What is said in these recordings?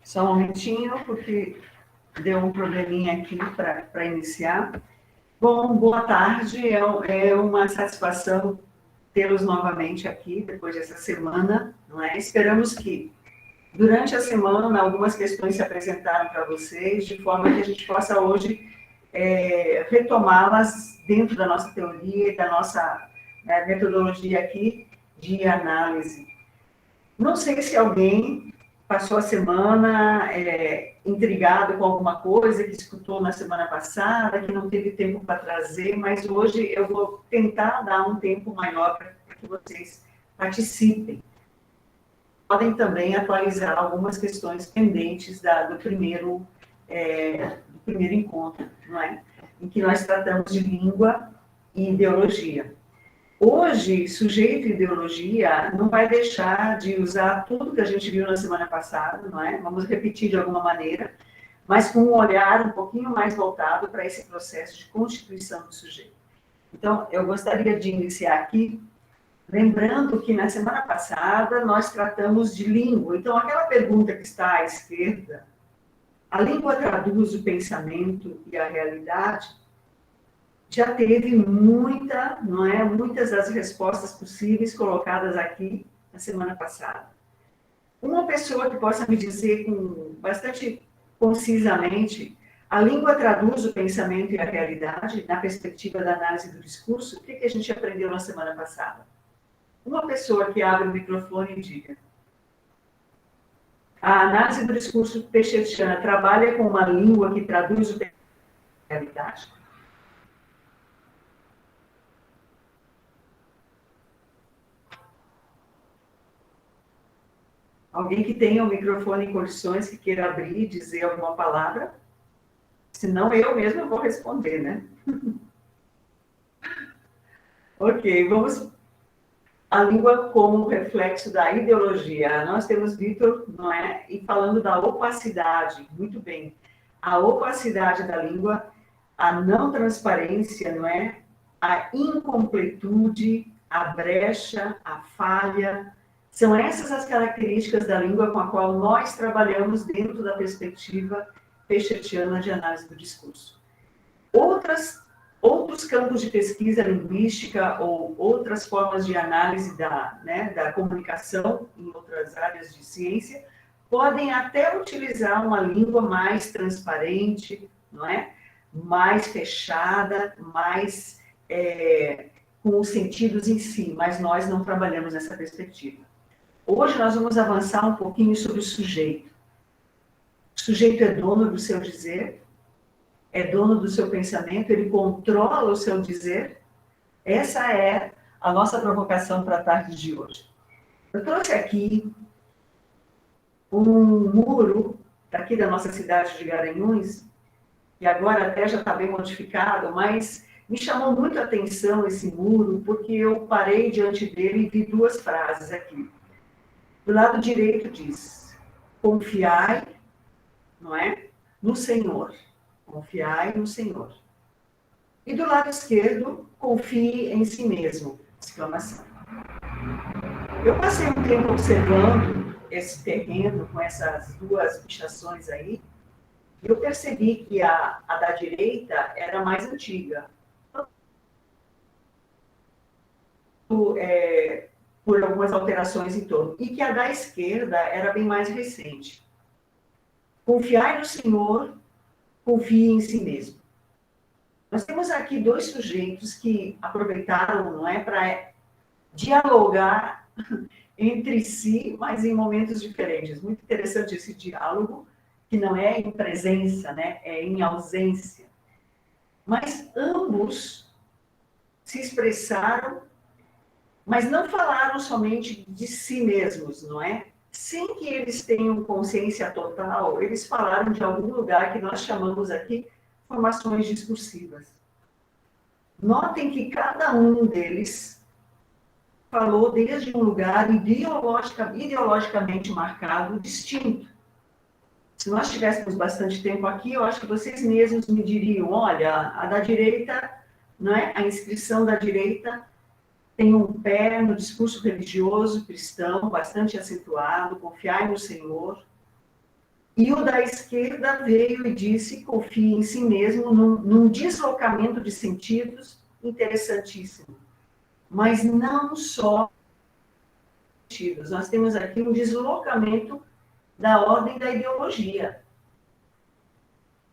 Só um momentinho, porque deu um probleminha aqui para iniciar. Bom, boa tarde, é uma satisfação tê-los novamente aqui, depois dessa semana, não é? Esperamos que, durante a semana, algumas questões se apresentaram para vocês, de forma que a gente possa hoje retomá-las dentro da nossa teoria e da nossa metodologia aqui de análise. Não sei se alguém passou a semana intrigado com alguma coisa que escutou na semana passada, que não teve tempo para trazer, mas hoje eu vou tentar dar um tempo maior para que vocês participem. Podem também atualizar algumas questões pendentes do primeiro encontro, não é? Em que nós tratamos de língua e ideologia. Hoje, sujeito e ideologia não vai deixar de usar tudo que a gente viu na semana passada, não é? Vamos repetir de alguma maneira, mas com um olhar um pouquinho mais voltado para esse processo de constituição do sujeito. Então, eu gostaria de iniciar aqui, lembrando que na semana passada nós tratamos de língua. Então, aquela pergunta que está à esquerda, a língua traduz o pensamento e a realidade? Já teve muitas das respostas possíveis colocadas aqui na semana passada. Uma pessoa que possa me dizer bastante concisamente, a língua traduz o pensamento e a realidade na perspectiva da análise do discurso? O que a gente aprendeu na semana passada? Uma pessoa que abre o microfone e diga. A análise do discurso pechetiana trabalha com uma língua que traduz o pensamento e a realidade? Alguém que tenha o microfone em condições, que queira abrir e dizer alguma palavra? Senão eu mesma vou responder, né? Ok, vamos... A língua como reflexo da ideologia. Nós temos Vitor, não é? E falando da opacidade, muito bem. A opacidade da língua, a não transparência, não é? A incompletude, a brecha, a falha... São essas as características da língua com a qual nós trabalhamos dentro da perspectiva pechetiana de análise do discurso. Outros campos de pesquisa linguística ou outras formas de análise da comunicação em outras áreas de ciência podem até utilizar uma língua mais transparente, não é? Mais fechada, mais com os sentidos em si, mas nós não trabalhamos nessa perspectiva. Hoje nós vamos avançar um pouquinho sobre o sujeito. O sujeito é dono do seu dizer, é dono do seu pensamento, ele controla o seu dizer. Essa é a nossa provocação para a tarde de hoje. Eu trouxe aqui um muro daqui da nossa cidade de Garanhuns, que agora até já está bem modificado, mas me chamou muito a atenção esse muro, porque eu parei diante dele e vi duas frases aqui. Do lado direito diz, confiai, não é? No Senhor. Confiai no Senhor. E do lado esquerdo, confie em si mesmo. Exclamação. Eu passei um tempo observando esse terreno com essas duas pichações aí, e eu percebi que a da direita era mais antiga. Por algumas alterações em torno, e que a da esquerda era bem mais recente. Confiai no Senhor, confie em si mesmo. Nós temos aqui dois sujeitos que aproveitaram, não é, para dialogar entre si, mas em momentos diferentes. Muito interessante esse diálogo, que não é em presença, né, é em ausência. Mas ambos se expressaram, mas não falaram somente de si mesmos, não é? Sem que eles tenham consciência total, eles falaram de algum lugar que nós chamamos aqui formações discursivas. Notem que cada um deles falou desde um lugar ideologicamente marcado, distinto. Se nós tivéssemos bastante tempo aqui, eu acho que vocês mesmos me diriam, olha, a da direita, não é? A inscrição da direita tem um pé no discurso religioso cristão, bastante acentuado, confiai no Senhor. E o da esquerda veio e disse: confie em si mesmo, num deslocamento de sentidos interessantíssimo. Mas não só sentidos, nós temos aqui um deslocamento da ordem da ideologia.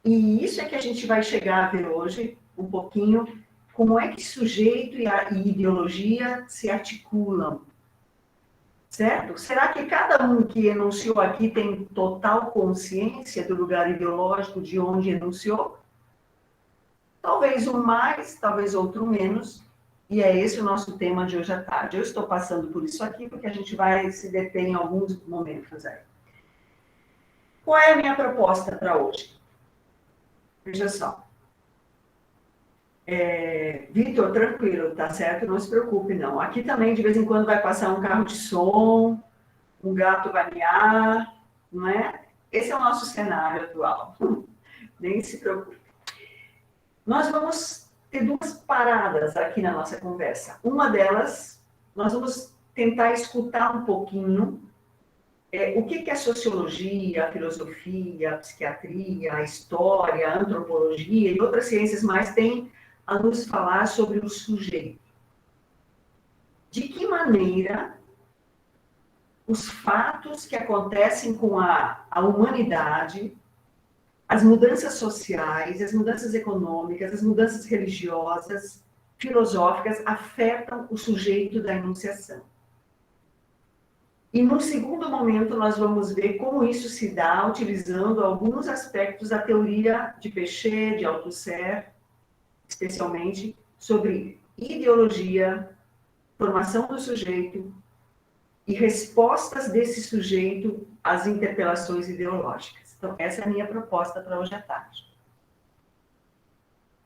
E isso é que a gente vai chegar a ver hoje, um pouquinho, como é que sujeito e ideologia se articulam. Certo? Será que cada um que enunciou aqui tem total consciência do lugar ideológico de onde enunciou? Talvez um mais, talvez outro menos, e é esse o nosso tema de hoje à tarde. Eu estou passando por isso aqui porque a gente vai se deter em alguns momentos aí. Qual é a minha proposta para hoje? Veja só. Vitor, tranquilo, tá certo? Não se preocupe, não. Aqui também, de vez em quando, vai passar um carro de som, um gato vai miar, não é? Esse é o nosso cenário atual. Nem se preocupe. Nós vamos ter duas paradas aqui na nossa conversa. Uma delas, nós vamos tentar escutar um pouquinho o que a sociologia, a filosofia, a psiquiatria, a história, a antropologia e outras ciências mais têm a nos falar sobre o sujeito. De que maneira os fatos que acontecem com a humanidade, as mudanças sociais, as mudanças econômicas, as mudanças religiosas, filosóficas, afetam o sujeito da enunciação. E, num segundo momento, nós vamos ver como isso se dá utilizando alguns aspectos da teoria de Péchet, de Althusser, especialmente sobre ideologia, formação do sujeito e respostas desse sujeito às interpelações ideológicas. Então, essa é a minha proposta para hoje à tarde.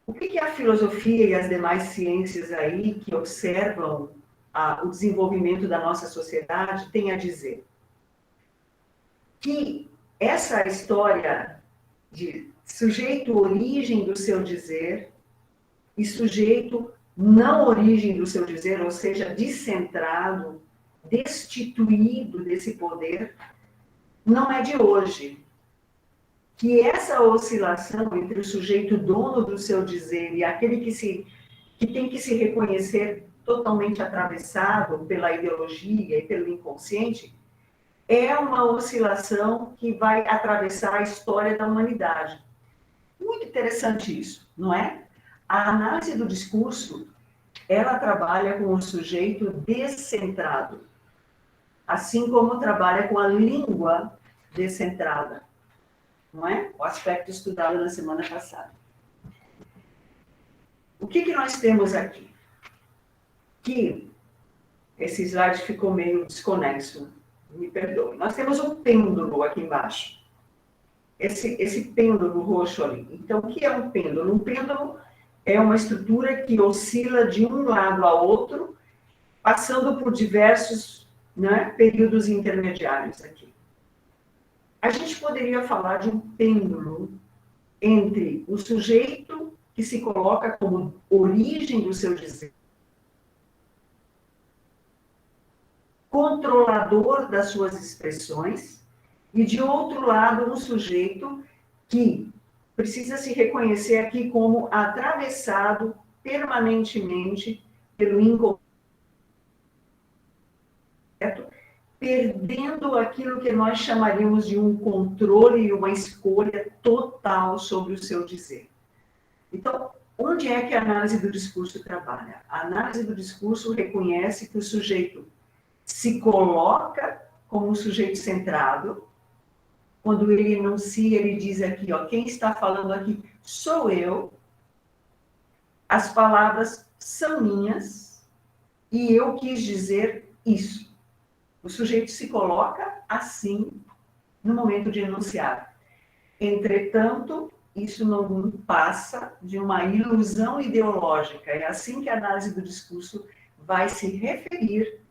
O que a filosofia e as demais ciências aí que observam o desenvolvimento da nossa sociedade têm a dizer? Que essa história de sujeito origem do seu dizer e sujeito não origem do seu dizer, ou seja, descentrado, destituído desse poder, não é de hoje. Que essa oscilação entre o sujeito dono do seu dizer e aquele que tem que se reconhecer totalmente atravessado pela ideologia e pelo inconsciente, é uma oscilação que vai atravessar a história da humanidade. Muito interessante isso, não é? A análise do discurso, ela trabalha com o sujeito descentrado, assim como trabalha com a língua descentrada, não é? O aspecto estudado na semana passada. O que nós temos aqui? Que esse slide ficou meio desconexo, me perdoe. Nós temos um pêndulo aqui embaixo. Esse pêndulo roxo ali. Então, o que é um pêndulo? Um pêndulo é uma estrutura que oscila de um lado a outro, passando por diversos, né, períodos intermediários aqui. A gente poderia falar de um pêndulo entre o sujeito que se coloca como origem do seu dizer, controlador das suas expressões, e, de outro lado, um sujeito que precisa se reconhecer aqui como atravessado permanentemente pelo inconsciente, perdendo aquilo que nós chamaríamos de um controle e uma escolha total sobre o seu dizer. Então, onde é que a análise do discurso trabalha? A análise do discurso reconhece que o sujeito se coloca como um sujeito centrado. Quando ele enuncia, ele diz aqui, ó, quem está falando aqui sou eu, as palavras são minhas e eu quis dizer isso. O sujeito se coloca assim no momento de enunciar. Entretanto, isso não passa de uma ilusão ideológica. É assim que a análise do discurso vai se referir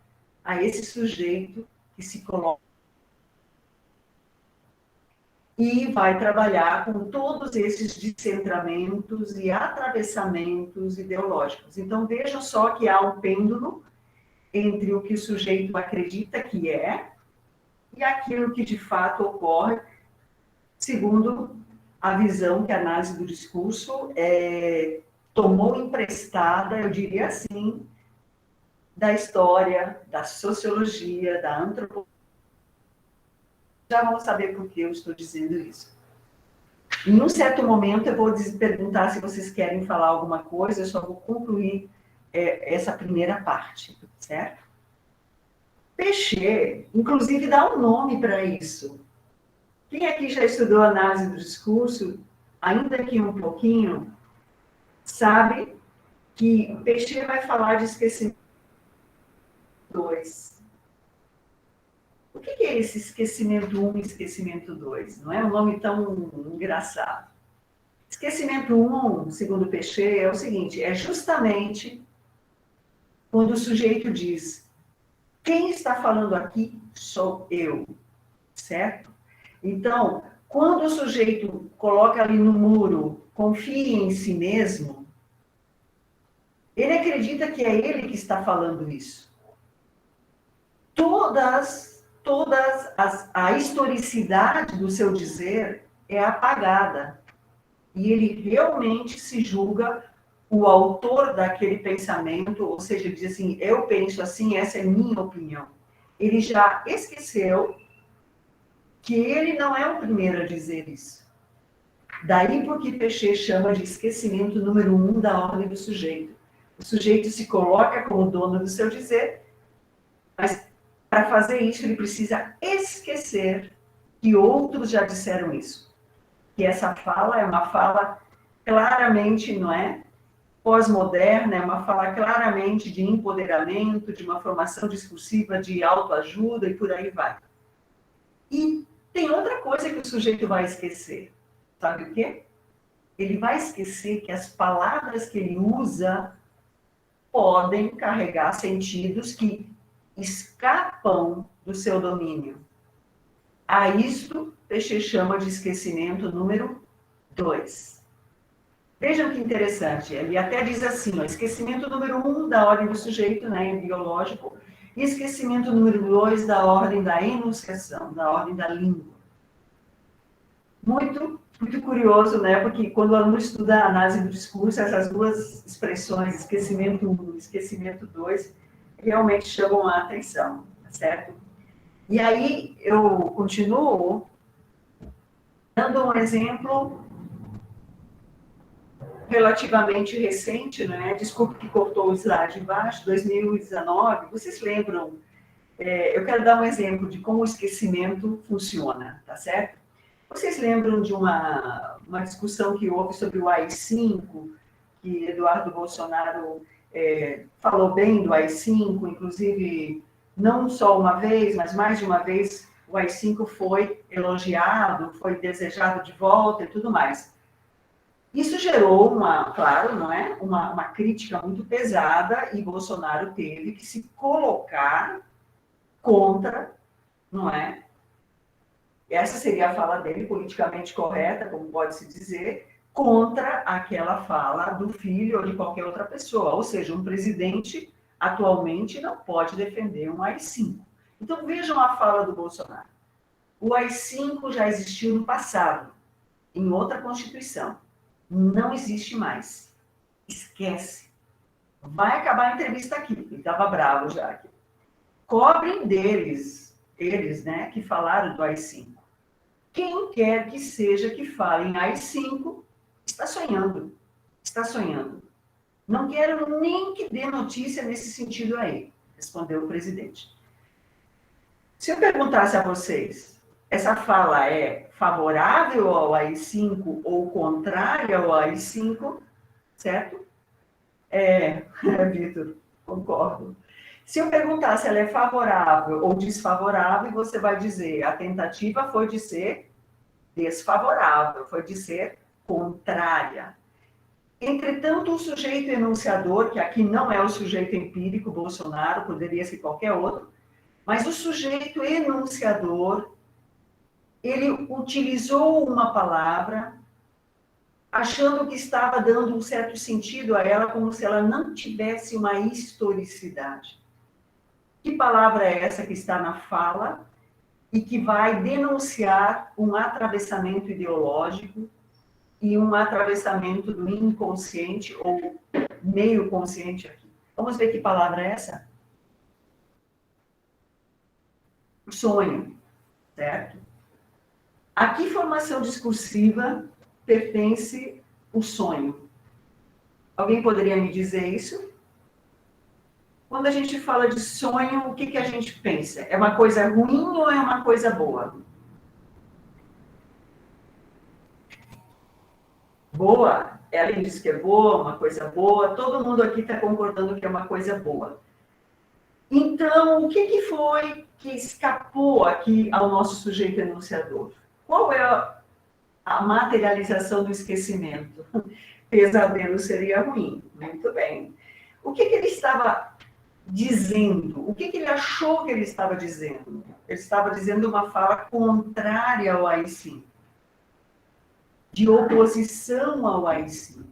a esse sujeito que se coloca e vai trabalhar com todos esses descentramentos e atravessamentos ideológicos. Então, vejam só que há um pêndulo entre o que o sujeito acredita que é e aquilo que de fato ocorre segundo a visão que a análise do discurso tomou emprestada, eu diria assim, da história, da sociologia, da antropologia. Já vão saber por que eu estou dizendo isso. Em um certo momento, eu vou perguntar se vocês querem falar alguma coisa, eu só vou concluir essa primeira parte, certo? Péchet, inclusive, dá um nome para isso. Quem aqui já estudou análise do discurso, ainda que um pouquinho, sabe que Péchet vai falar de esquecimento 2. O que é esse esquecimento 1 e esquecimento 2? Não é um nome tão engraçado. Esquecimento 1, segundo Péchet, é o seguinte, é justamente quando o sujeito diz, quem está falando aqui sou eu, certo? Então, quando o sujeito coloca ali no muro, confie em si mesmo, ele acredita que é ele que está falando isso. A historicidade do seu dizer é apagada. E ele realmente se julga o autor daquele pensamento, ou seja, diz assim, eu penso assim, essa é minha opinião. Ele já esqueceu que ele não é o primeiro a dizer isso. Daí porque Péchet chama de esquecimento número 1 da ordem do sujeito. O sujeito se coloca como dono do seu dizer, mas para fazer isso ele precisa esquecer que outros já disseram isso. Que essa fala é uma fala claramente, não é? Pós-moderna, é uma fala claramente de empoderamento, de uma formação discursiva de autoajuda e por aí vai. E tem outra coisa que o sujeito vai esquecer. Sabe o quê? Ele vai esquecer que as palavras que ele usa podem carregar sentidos que escapam do seu domínio. A isto, Péchet chama de esquecimento número 2. Vejam que interessante, ele até diz assim, ó, esquecimento número 1 da ordem do sujeito, né, em biológico, e esquecimento número 2 da ordem da enunciação, da ordem da língua. Muito curioso, né, porque quando o aluno estuda a análise do discurso, essas duas expressões, esquecimento 1 e esquecimento 2, realmente chamam a atenção, certo? E aí eu continuo dando um exemplo relativamente recente, né? Desculpe que cortou o slide embaixo, 2019, vocês lembram? Eu quero dar um exemplo de como o esquecimento funciona, tá certo? Vocês lembram de uma discussão que houve sobre o AI-5, que Eduardo Bolsonaro falou bem do AI-5, inclusive não só uma vez, mas mais de uma vez o AI-5 foi elogiado, foi desejado de volta e tudo mais. Isso gerou claro, não é? Uma crítica muito pesada e Bolsonaro teve que se colocar contra, não é? Essa seria a fala dele, politicamente correta, como pode-se dizer, contra aquela fala do filho ou de qualquer outra pessoa. Ou seja, um presidente atualmente não pode defender um AI-5. Então vejam a fala do Bolsonaro. O AI-5 já existiu no passado, em outra Constituição. Não existe mais. Esquece. Vai acabar a entrevista aqui. Ele estava bravo já aqui. Cobrem eles, né, que falaram do AI-5. Quem quer que seja que fale em AI-5 está sonhando. Está sonhando. Não quero nem que dê notícia nesse sentido aí, respondeu o presidente. Se eu perguntasse a vocês, essa fala é favorável ao AI-5 ou contrária ao AI-5, certo? Vitor, concordo. Se eu perguntar se ela é favorável ou desfavorável, você vai dizer, a tentativa foi de ser desfavorável, foi de ser contrária. Entretanto, o sujeito enunciador, que aqui não é o sujeito empírico, Bolsonaro, poderia ser qualquer outro, mas o sujeito enunciador, ele utilizou uma palavra achando que estava dando um certo sentido a ela, como se ela não tivesse uma historicidade. Que palavra é essa que está na fala e que vai denunciar um atravessamento ideológico e um atravessamento do inconsciente ou meio consciente aqui. Vamos ver que palavra é essa? Sonho, certo? A que formação discursiva pertence o sonho? Alguém poderia me dizer isso? Quando a gente fala de sonho, o que, que a gente pensa? É uma coisa ruim ou é uma coisa boa? Boa? Ela diz que é boa, uma coisa boa. Todo mundo aqui está concordando que é uma coisa boa. Então, o que, que foi que escapou aqui ao nosso sujeito enunciador? Qual é a materialização do esquecimento? Pesadelo seria ruim. Muito bem. O que, que ele estava dizendo? O que, que ele achou que ele estava dizendo? Ele estava dizendo uma fala contrária ao AI-5, de oposição ao AI-5.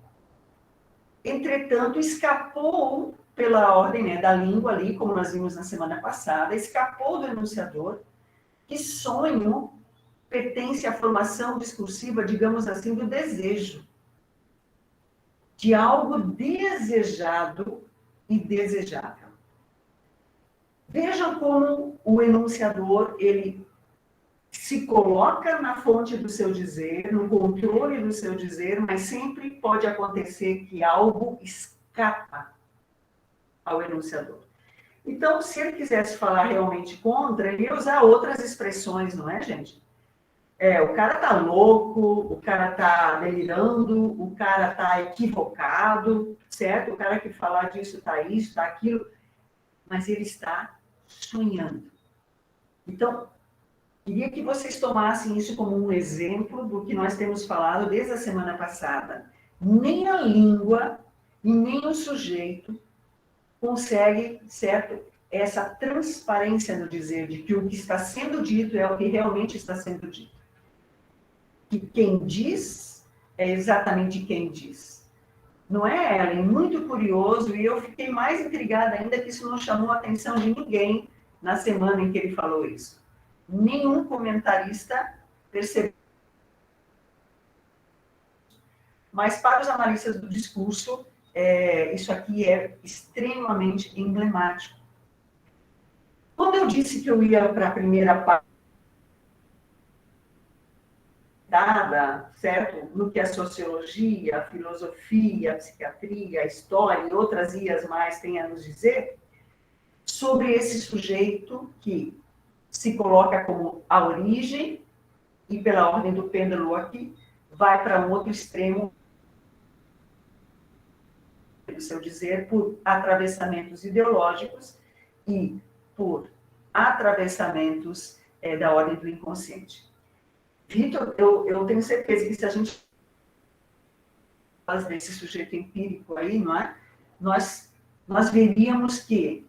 Entretanto, escapou pela ordem, né, da língua ali, como nós vimos na semana passada, escapou do enunciador, que sonho pertence à formação discursiva, digamos assim, do desejo, de algo desejado e desejável. Vejam como o enunciador, ele se coloca na fonte do seu dizer, no controle do seu dizer, mas sempre pode acontecer que algo escapa ao enunciador. Então, se ele quisesse falar realmente contra, ele ia usar outras expressões, não é, gente? O cara tá louco, o cara tá delirando, o cara tá equivocado, certo? O cara que falar disso tá isso, tá aquilo, mas ele está sonhando. Então, queria que vocês tomassem isso como um exemplo do que nós temos falado desde a semana passada. Nem a língua e nem o sujeito consegue, certo, essa transparência no dizer de que o que está sendo dito é o que realmente está sendo dito. Que quem diz é exatamente quem diz. Não é, Ellen? Muito curioso, e eu fiquei mais intrigada ainda que isso não chamou a atenção de ninguém na semana em que ele falou isso. Nenhum comentarista percebeu. Mas para os analistas do discurso, isso aqui é extremamente emblemático. Quando eu disse que eu ia para a primeira parte, certo? No que a sociologia, a filosofia, a psiquiatria, a história e outras ias mais têm a nos dizer, sobre esse sujeito que se coloca como a origem, e pela ordem do pêndulo aqui, vai para um outro extremo do seu dizer por atravessamentos ideológicos e por atravessamentos da ordem do inconsciente. Vitor, eu tenho certeza que se a gente faz desse sujeito empírico aí, não é? Nós veríamos que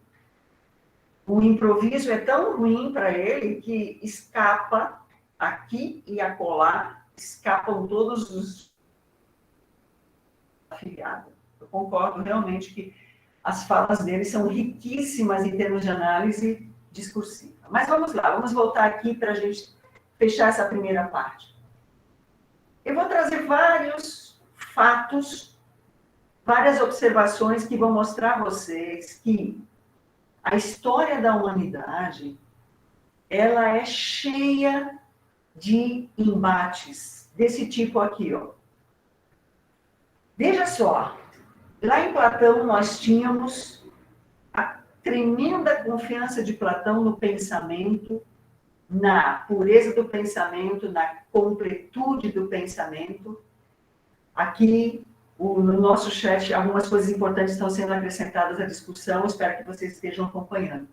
o improviso é tão ruim para ele que escapa aqui e acolá, escapam todos os afiliados. Eu concordo realmente que as falas dele são riquíssimas em termos de análise discursiva. Mas vamos lá, vamos voltar aqui para a gente fechar essa primeira parte. Eu vou trazer vários fatos, várias observações que vão mostrar a vocês que a história da humanidade, ela é cheia de embates desse tipo aqui, ó. Veja só, lá em Platão nós tínhamos a tremenda confiança de Platão no pensamento, na pureza do pensamento, na completude do pensamento. Aqui, no nosso chat, algumas coisas importantes estão sendo acrescentadas à discussão, espero que vocês estejam acompanhando.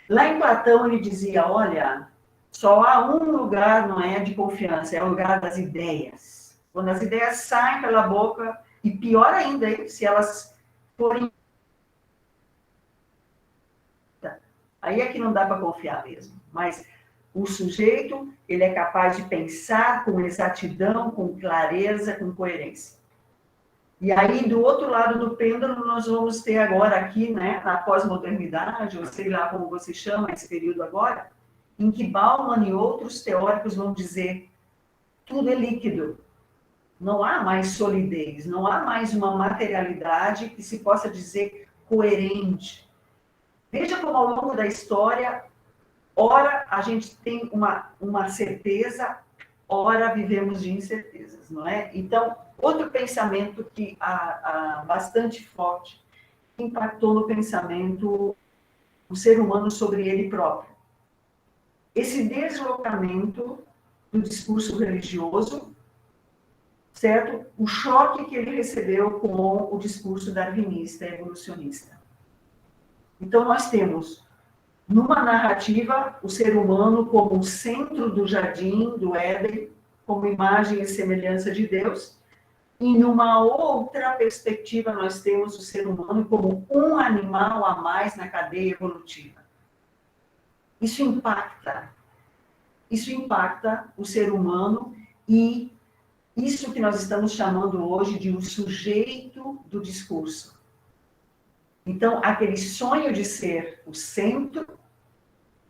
Lá em Platão, ele dizia, olha, só há um lugar, não é, de confiança, é o lugar das ideias. Quando as ideias saem pela boca, e pior ainda, hein, se elas forem... Aí é que não dá para confiar mesmo, mas... O sujeito, ele é capaz de pensar com exatidão, com clareza, com coerência. E aí, do outro lado do pêndulo, nós vamos ter agora aqui, né, na pós-modernidade, ou sei lá como você chama esse período agora, em que Bauman e outros teóricos vão dizer tudo é líquido. Não há mais solidez, não há mais uma materialidade que se possa dizer coerente. Veja como ao longo da história, ora a gente tem uma certeza, ora vivemos de incertezas, não é? Então, outro pensamento que bastante forte impactou no pensamento do ser humano sobre ele próprio. Esse deslocamento do discurso religioso, certo? O choque que ele recebeu com o discurso darwinista e evolucionista. Então, nós temos, numa narrativa, o ser humano como o centro do jardim, do Éden, como imagem e semelhança de Deus, e numa outra perspectiva, nós temos o ser humano como um animal a mais na cadeia evolutiva. Isso impacta o ser humano e isso que nós estamos chamando hoje de um sujeito do discurso. Então, aquele sonho de ser o centro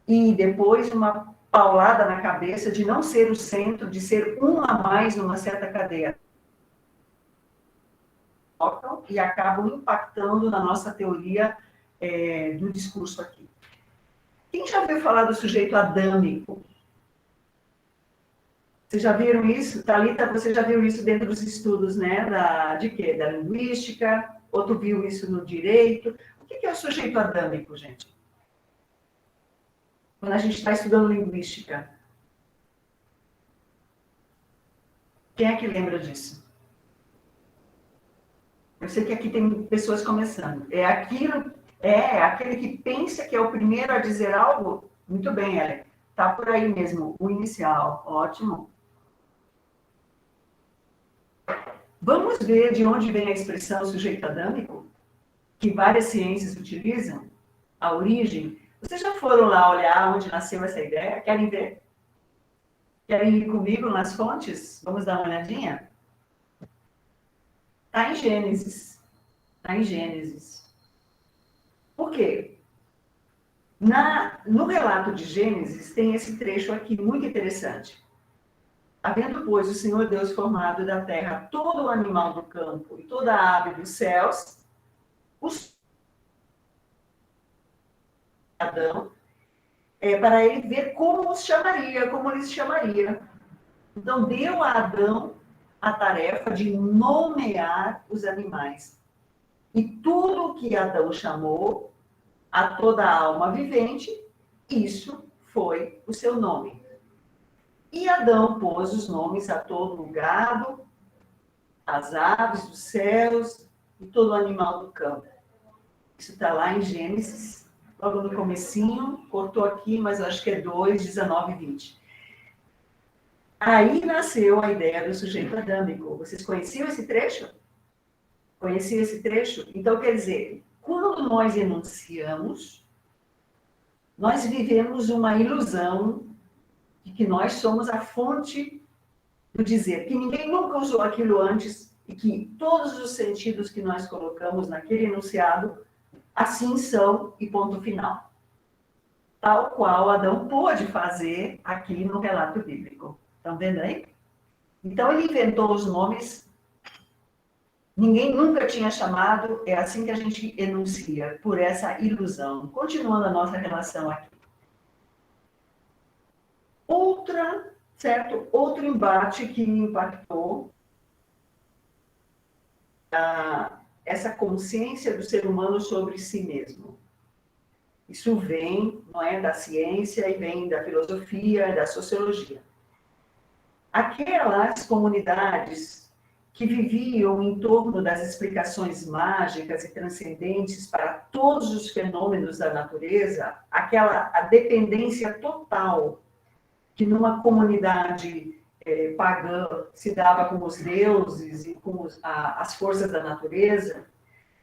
e depois uma paulada na cabeça de não ser o centro, de ser um a mais numa certa cadeia. E acabam impactando na nossa teoria do discurso aqui. Quem já ouviu falar do sujeito adâmico? Vocês já viram isso? Thalita, você já viu isso dentro dos estudos, né? De quê? Da linguística? Outro viu isso no direito? O que é o sujeito adâmico, gente? Quando a gente está estudando linguística. Quem é que lembra disso? Eu sei que aqui tem pessoas começando. Aquele que pensa que é o primeiro a dizer algo? Muito bem, Ellen. Está por aí mesmo, o inicial. Ótimo. Vamos ver de onde vem a expressão sujeito adâmico, que várias ciências utilizam, a origem. Vocês já foram lá olhar onde nasceu essa ideia? Querem ver? Querem ir comigo nas fontes? Vamos dar uma olhadinha? Está em Gênesis. Está em Gênesis. Por quê? No relato de Gênesis, tem esse trecho aqui muito interessante. Havendo, pois, o Senhor Deus formado da terra todo o animal do campo e toda a ave dos céus, Adão, para ele ver como os chamaria, como lhes chamaria. Então, deu a Adão a tarefa de nomear os animais. E tudo que Adão chamou, a toda a alma vivente, isso foi o seu nome. E Adão pôs os nomes a todo o gado, as aves dos céus e todo animal do campo. Isso está lá em Gênesis, logo no comecinho, cortou aqui, mas acho que é 2, 19 e 20. Aí nasceu a ideia do sujeito adâmico. Vocês conheciam esse trecho? Conheciam esse trecho? Então, quer dizer, quando nós enunciamos, nós vivemos uma ilusão de que nós somos a fonte do dizer, que ninguém nunca usou aquilo antes e que todos os sentidos que nós colocamos naquele enunciado, assim são e ponto final. Tal qual Adão pôde fazer aqui no relato bíblico. Estão vendo aí? Então, ele inventou os nomes, ninguém nunca tinha chamado, é assim que a gente enuncia, por essa ilusão. Continuando a nossa relação aqui. Outro embate que impactou essa consciência do ser humano sobre si mesmo. Isso vem, não é, da ciência e vem da filosofia, da sociologia. Aquelas comunidades que viviam em torno das explicações mágicas e transcendentes para todos os fenômenos da natureza, a dependência total que numa comunidade pagã se dava com os deuses e com as forças da natureza,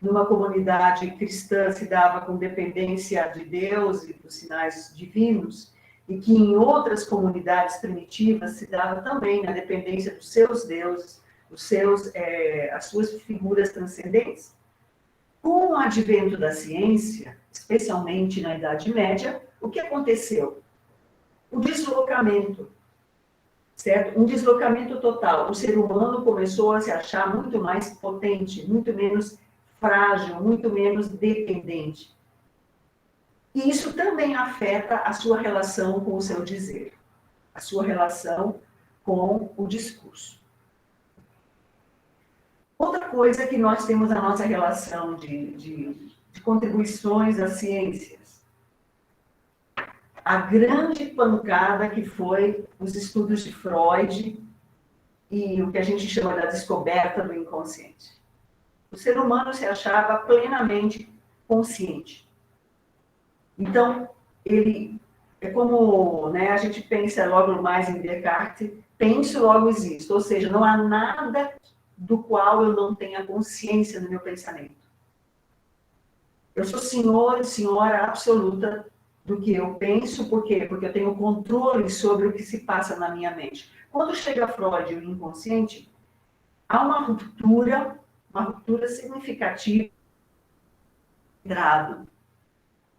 numa comunidade cristã se dava com dependência de Deus e dos sinais divinos, e que em outras comunidades primitivas se dava também na dependência dos seus deuses, as suas figuras transcendentes. Com o advento da ciência, especialmente na Idade Média, o que aconteceu? O deslocamento, certo? Um deslocamento total. O ser humano começou a se achar muito mais potente, muito menos frágil, muito menos dependente. E isso também afeta a sua relação com o seu dizer, a sua relação com o discurso. Outra coisa que nós temos a nossa relação de contribuições às ciências. A grande pancada que foi os estudos de Freud e o que a gente chama da descoberta do inconsciente. O ser humano se achava plenamente consciente. Então, ele é como, né, a gente pensa logo mais em Descartes, penso, logo existo. Ou seja, não há nada do qual eu não tenha consciência no meu pensamento. Eu sou senhor e senhora absoluta do que eu penso, por quê? Porque eu tenho controle sobre o que se passa na minha mente. Quando chega Freud e o inconsciente, há uma ruptura significativa.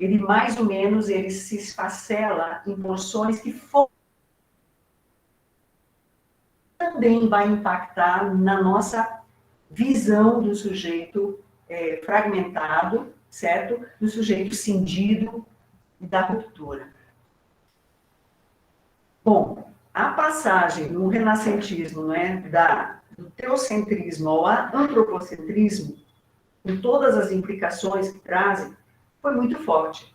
Ele, mais ou menos, ele se esfacela em porções que também vai impactar na nossa visão do sujeito fragmentado, certo? Do sujeito cindido e da ruptura. Bom, a passagem no renascentismo, né, do teocentrismo ao antropocentrismo, com todas as implicações que trazem, foi muito forte.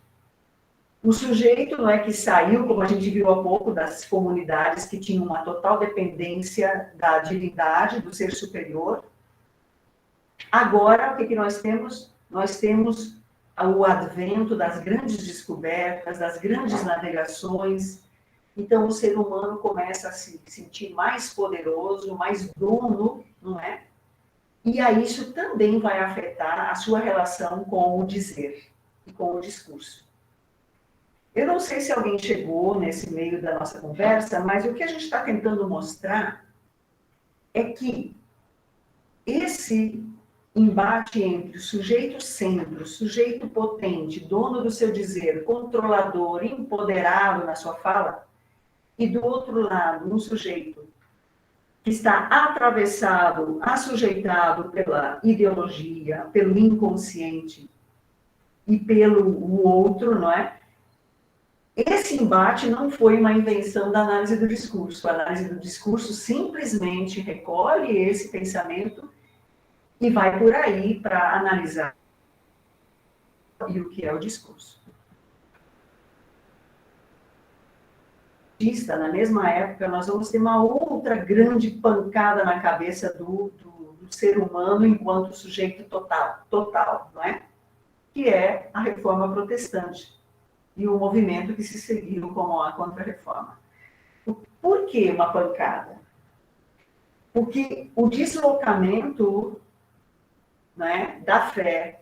O sujeito, não é, que saiu, como a gente viu há pouco, das comunidades que tinham uma total dependência da divindade, do ser superior. Agora, o que nós temos? Nós temos o advento das grandes descobertas, das grandes navegações. Então, o ser humano começa a se sentir mais poderoso, mais dono, não é? E aí isso também vai afetar a sua relação com o dizer e com o discurso. Eu não sei se alguém chegou nesse meio da nossa conversa, mas o que a gente está tentando mostrar é que esse embate entre o sujeito centro, sujeito potente, dono do seu dizer, controlador, empoderado na sua fala, e do outro lado, um sujeito que está atravessado, assujeitado pela ideologia, pelo inconsciente e pelo outro, não é? Esse embate não foi uma invenção da análise do discurso. A análise do discurso simplesmente recolhe esse pensamento e vai por aí para analisar e o que é o discurso. Na mesma época, nós vamos ter uma outra grande pancada na cabeça do ser humano enquanto sujeito total, não é? Que é a Reforma Protestante e o movimento que se seguiu como a Contra-Reforma. Por que uma pancada? Porque o deslocamento, né, da fé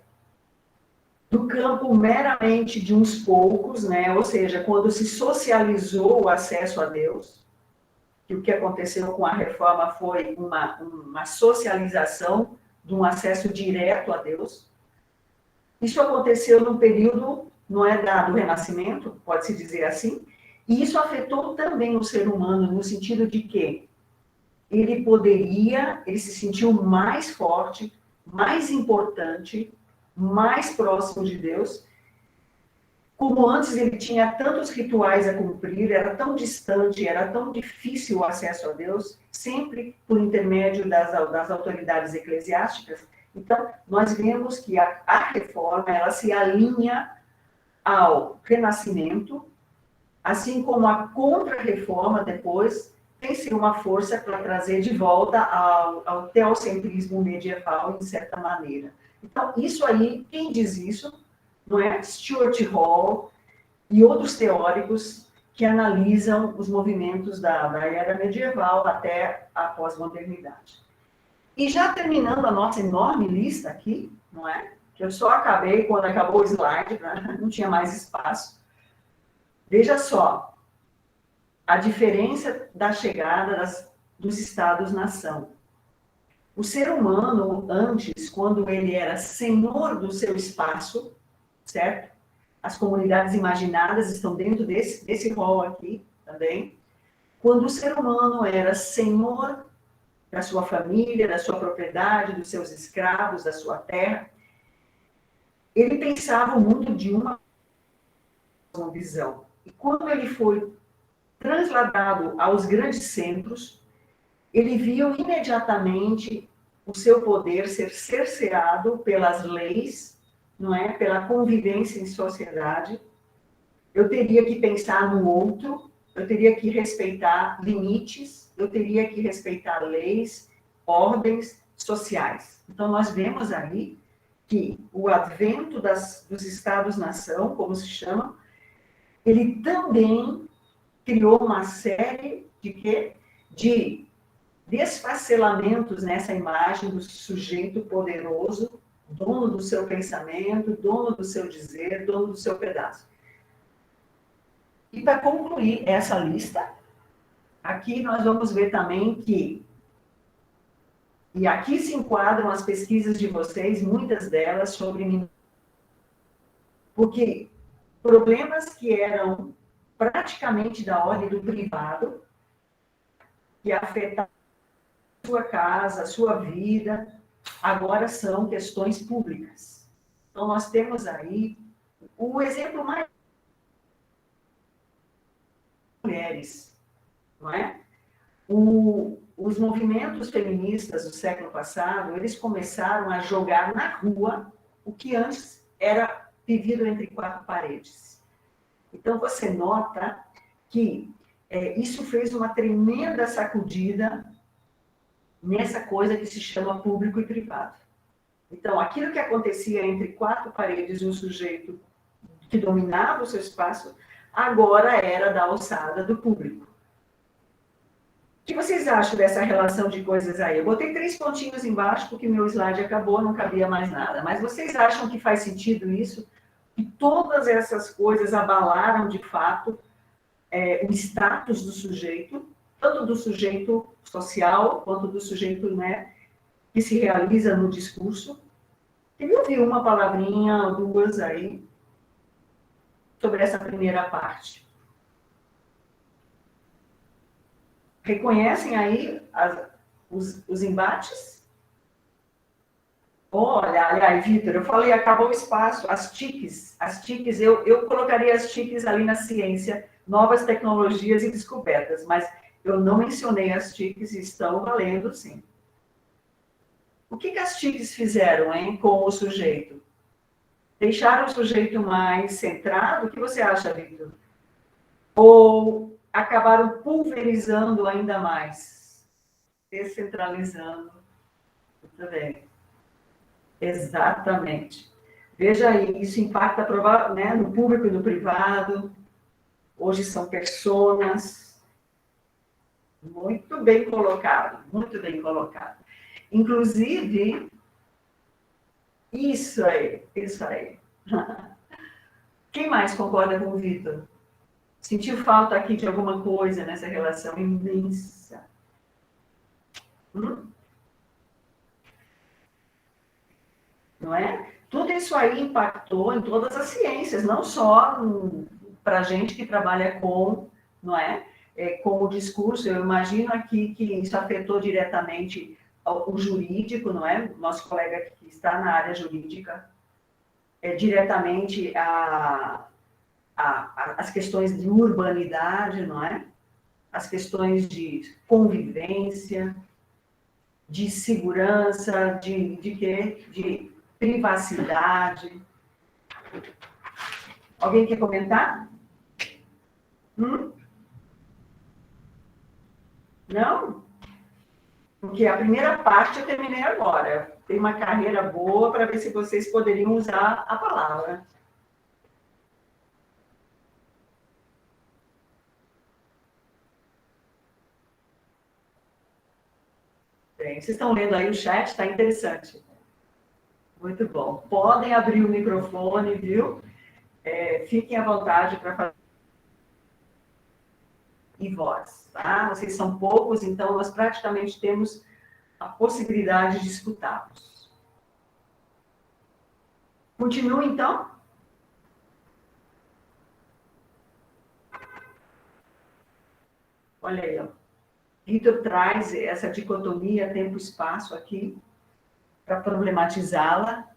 do campo meramente de uns poucos, né? Ou seja, quando se socializou o acesso a Deus, que o que aconteceu com a reforma foi uma socialização de um acesso direto a Deus. Isso aconteceu no período, não é, do Renascimento, pode-se dizer assim, e isso afetou também o ser humano, no sentido de que ele se sentiu mais forte, mais importante, mais próximo de Deus. Como antes ele tinha tantos rituais a cumprir, era tão distante, era tão difícil o acesso a Deus, sempre por intermédio das autoridades eclesiásticas. Então, nós vemos que a reforma, ela se alinha ao renascimento, assim como a contra-reforma depois tem sido uma força para trazer de volta ao teocentrismo medieval, de certa maneira. Então, isso aí, quem diz isso, não é? Stuart Hall e outros teóricos que analisam os movimentos da era medieval até a pós-modernidade. E já terminando a nossa enorme lista aqui, não é? Que eu só acabei quando acabou o slide, né? Não tinha mais espaço. Veja só a diferença da chegada dos Estados-nação. O ser humano, antes, quando ele era senhor do seu espaço, certo? As comunidades imaginadas estão dentro desse rol aqui, também, quando o ser humano era senhor da sua família, da sua propriedade, dos seus escravos, da sua terra, ele pensava o mundo de uma visão. E quando ele foi trasladado aos grandes centros, ele viu imediatamente o seu poder ser cerceado pelas leis, não é? Pela convivência em sociedade. Eu teria que pensar no outro, eu teria que respeitar limites, eu teria que respeitar leis, ordens sociais. Então, nós vemos aí que o advento dos Estados-nação, como se chama, ele também criou uma série de quê? De desfacelamentos nessa imagem do sujeito poderoso, dono do seu pensamento, dono do seu dizer, dono do seu pedaço. E para concluir essa lista, aqui nós vamos ver também que, e aqui se enquadram as pesquisas de vocês, muitas delas sobre, porque problemas que eram praticamente da ordem do privado, que afetavam a sua casa, a sua vida, agora são questões públicas. Então, nós temos aí o exemplo mais mulheres, não é? Os movimentos feministas do século passado, eles começaram a jogar na rua o que antes era vivido entre quatro paredes. Então, você nota que isso fez uma tremenda sacudida nessa coisa que se chama público e privado. Então, aquilo que acontecia entre quatro paredes, um sujeito que dominava o seu espaço, agora era da alçada do público. O que vocês acham dessa relação de coisas aí? Eu botei 3 pontinhos embaixo, porque meu slide acabou, não cabia mais nada. Mas vocês acham que faz sentido isso? Que todas essas coisas abalaram, de fato, o status do sujeito, tanto do sujeito social, quanto do sujeito, né, que se realiza no discurso? Queria ouvir uma palavrinha, duas aí, sobre essa primeira parte. Reconhecem aí os embates? Olha, aliás, Vitor, eu falei, acabou o espaço, as TICs, eu colocaria as TICs ali na ciência, novas tecnologias e descobertas, mas eu não mencionei as TICs e estão valendo, sim. O que as TICs fizeram, hein, com o sujeito? Deixaram o sujeito mais centrado? O que você acha, Vitor? Ou acabaram pulverizando ainda mais, descentralizando? Muito bem. Exatamente. Veja aí, isso impacta, né, no público e no privado. Hoje são personas. Muito bem colocado, muito bem colocado. Inclusive, isso aí, isso aí. Quem mais concorda com o Vitor? Sentiu falta aqui de alguma coisa nessa relação imensa? Não é? Tudo isso aí impactou em todas as ciências, não só para a gente que trabalha com, não é? Com o discurso. Eu imagino aqui que isso afetou diretamente o jurídico, não é? Nosso colega que está na área jurídica, diretamente as questões de urbanidade, não é? As questões de convivência, de segurança, de quê? De privacidade. Alguém quer comentar? Não? Porque a primeira parte eu terminei agora. Tem uma carreira boa para ver se vocês poderiam usar a palavra. Bem, vocês estão lendo aí o chat? Está interessante. Muito bom. Podem abrir o microfone, viu? Fiquem à vontade para fazer. E voz, tá? Vocês são poucos, então nós praticamente temos a possibilidade de escutá-los. Continuo, então? Olha aí, ó. Vitor traz essa dicotomia tempo-espaço aqui para problematizá-la.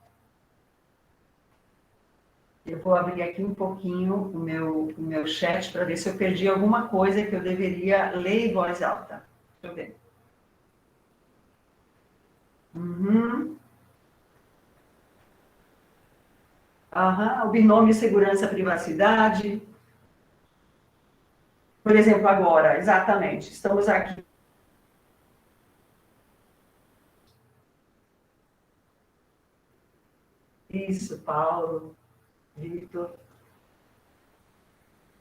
Eu vou abrir aqui um pouquinho o meu chat para ver se eu perdi alguma coisa que eu deveria ler em voz alta. Deixa eu ver. Uhum. Aham, o binômio segurança-privacidade. Por exemplo, agora, exatamente, estamos aqui. Isso, Paulo, Vitor.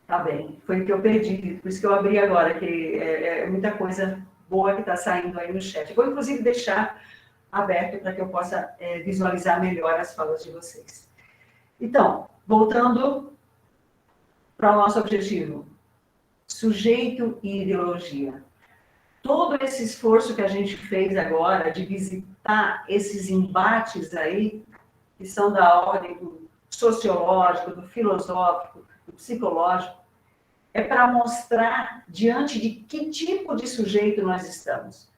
Tá bem, foi o que eu perdi, por isso que eu abri agora, que é muita coisa boa que está saindo aí no chat. Vou, inclusive, deixar aberto para que eu possa visualizar melhor as falas de vocês. Então, voltando para o nosso objetivo, sujeito e ideologia. Todo esse esforço que a gente fez agora de visitar esses embates aí, que são da ordem do sociológico, do filosófico, do psicológico, é para mostrar diante de que tipo de sujeito nós estamos.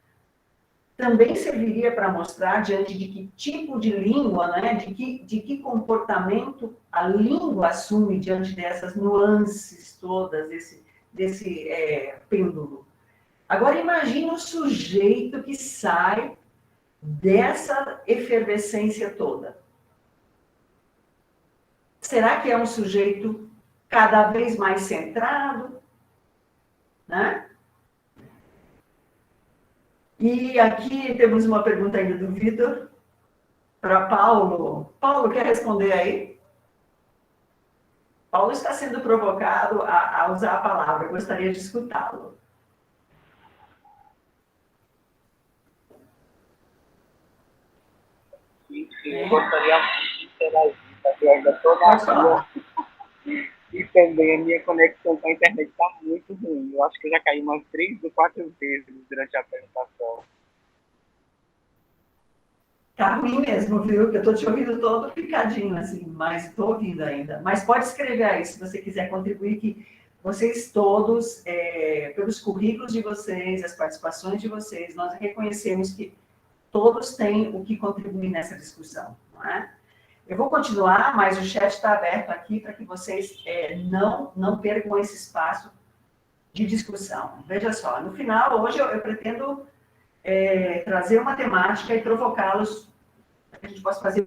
Também serviria para mostrar diante de que tipo de língua, né, de que comportamento a língua assume diante dessas nuances todas, desse pêndulo. Agora, imagine o sujeito que sai dessa efervescência toda. Será que é um sujeito cada vez mais centrado? Né? E aqui temos uma pergunta ainda do Vitor para Paulo. Paulo, quer responder aí? Paulo está sendo provocado a usar a palavra. Eu gostaria de escutá-lo. Sim, eu gostaria muito de interagir, mas eu ainda estou na rua. E também a minha conexão com a internet está muito ruim. Eu acho que eu já caí umas 3 ou 4 vezes durante a apresentação. Tá ruim mesmo, viu? Eu estou te ouvindo todo picadinho, assim, mas estou ouvindo ainda. Mas pode escrever aí, se você quiser contribuir, que vocês todos, pelos currículos de vocês, as participações de vocês, nós reconhecemos que todos têm o que contribuir nessa discussão, não é? Eu vou continuar, mas o chat está aberto aqui para que vocês não percam esse espaço de discussão. Veja só, no final, hoje eu pretendo trazer uma temática e provocá-los para que a gente possa fazer.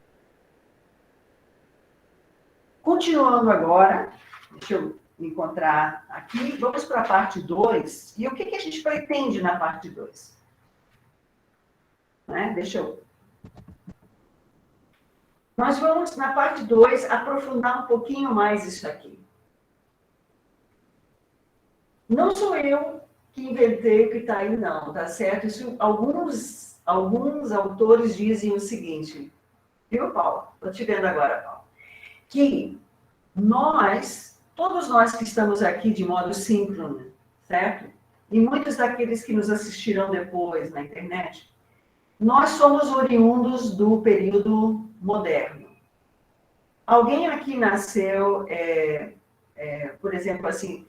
Continuando agora, deixa eu me encontrar aqui, vamos para a parte 2. E o que a gente pretende na parte 2? Né? Deixa eu... Nós vamos, na parte 2, aprofundar um pouquinho mais isso aqui. Não sou eu que inventei o que está aí, não, tá certo? Isso, alguns autores dizem o seguinte, viu, Paulo? Estou te vendo agora, Paulo. Que todos nós que estamos aqui de modo síncrono, certo? E muitos daqueles que nos assistirão depois na internet, nós somos oriundos do período moderno. Alguém aqui nasceu, por exemplo, assim,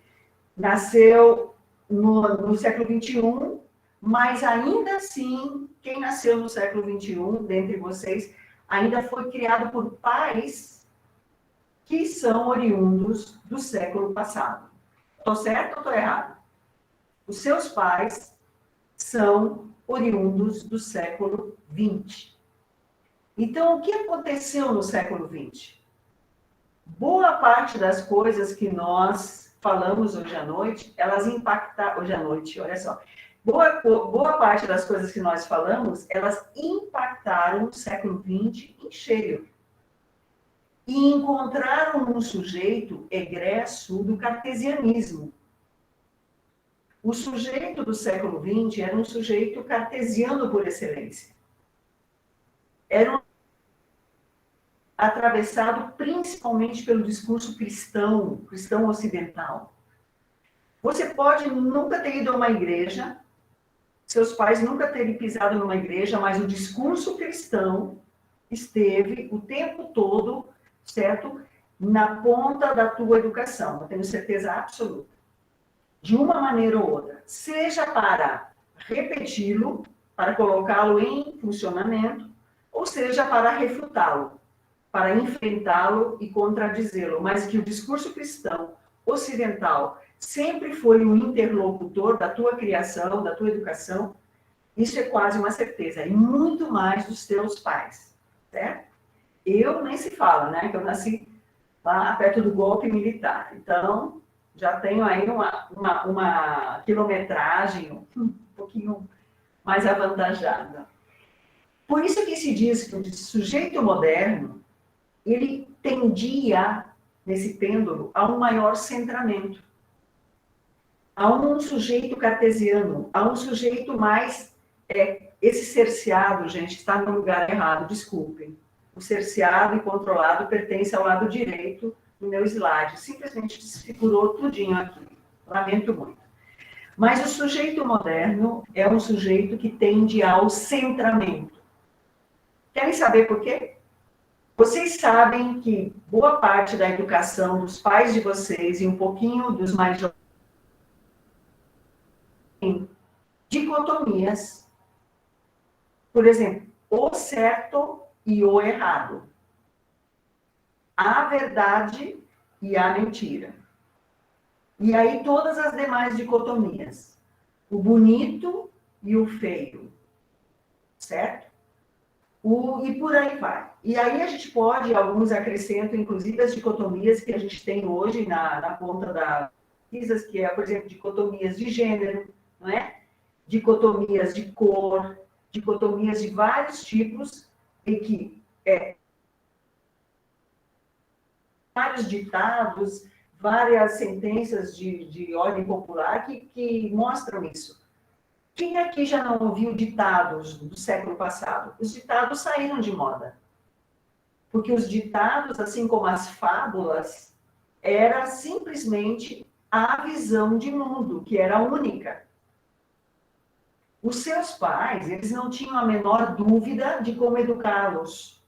nasceu no século XXI, mas ainda assim, quem nasceu no século XXI, dentre vocês, ainda foi criado por pais que são oriundos do século passado. Estou certo ou estou errado? Os seus pais são oriundos do século XX. Então, o que aconteceu no século XX? Boa parte das coisas que nós falamos hoje à noite, elas impactaram... Hoje à noite, olha só. Boa parte das coisas que nós falamos, elas impactaram o século XX em cheio. E encontraram um sujeito egresso do cartesianismo. O sujeito do século XX era um sujeito cartesiano por excelência. Era atravessado principalmente pelo discurso cristão ocidental. Você pode nunca ter ido a uma igreja, seus pais nunca terem pisado numa igreja, mas o discurso cristão esteve o tempo todo, certo? Na ponta da tua educação, eu tenho certeza absoluta. de uma maneira ou outra, seja para repeti-lo, para colocá-lo em funcionamento, ou seja para refutá-lo, para enfrentá-lo e contradizê-lo, mas que o discurso cristão ocidental sempre foi o interlocutor da tua criação, da tua educação, isso é quase uma certeza, e muito mais dos teus pais, certo? Eu nem se fala, né, que eu nasci lá perto do golpe militar, então já tenho aí uma quilometragem um pouquinho mais avantajada. Por isso que se diz que o sujeito moderno, ele tendia, nesse pêndulo, a um maior centramento, a um sujeito cartesiano, a um sujeito mais... esse cerceado, gente, está no lugar errado, desculpem. O cerceado e controlado pertence ao lado direito do meu slide. Simplesmente desfigurou tudinho aqui. Lamento muito. Mas o sujeito moderno é um sujeito que tende ao centramento. Querem saber por quê? Vocês sabem que boa parte da educação dos pais de vocês e um pouquinho dos mais jovens tem dicotomias. Por exemplo, o certo e o errado. A verdade e a mentira. E aí todas as demais dicotomias. O bonito e o feio. Certo? E por aí vai. E aí a gente pode, alguns acrescentam, inclusive, as dicotomias que a gente tem hoje na ponta das pesquisas, que é, por exemplo, dicotomias de gênero, não é? Dicotomias de cor, dicotomias de vários tipos, em que vários ditados, várias sentenças de ordem popular que mostram isso. Quem aqui já não ouviu ditados do século passado? Os ditados saíram de moda. Porque os ditados, assim como as fábulas, era simplesmente a visão de mundo, que era única. Os seus pais, eles não tinham a menor dúvida de como educá-los.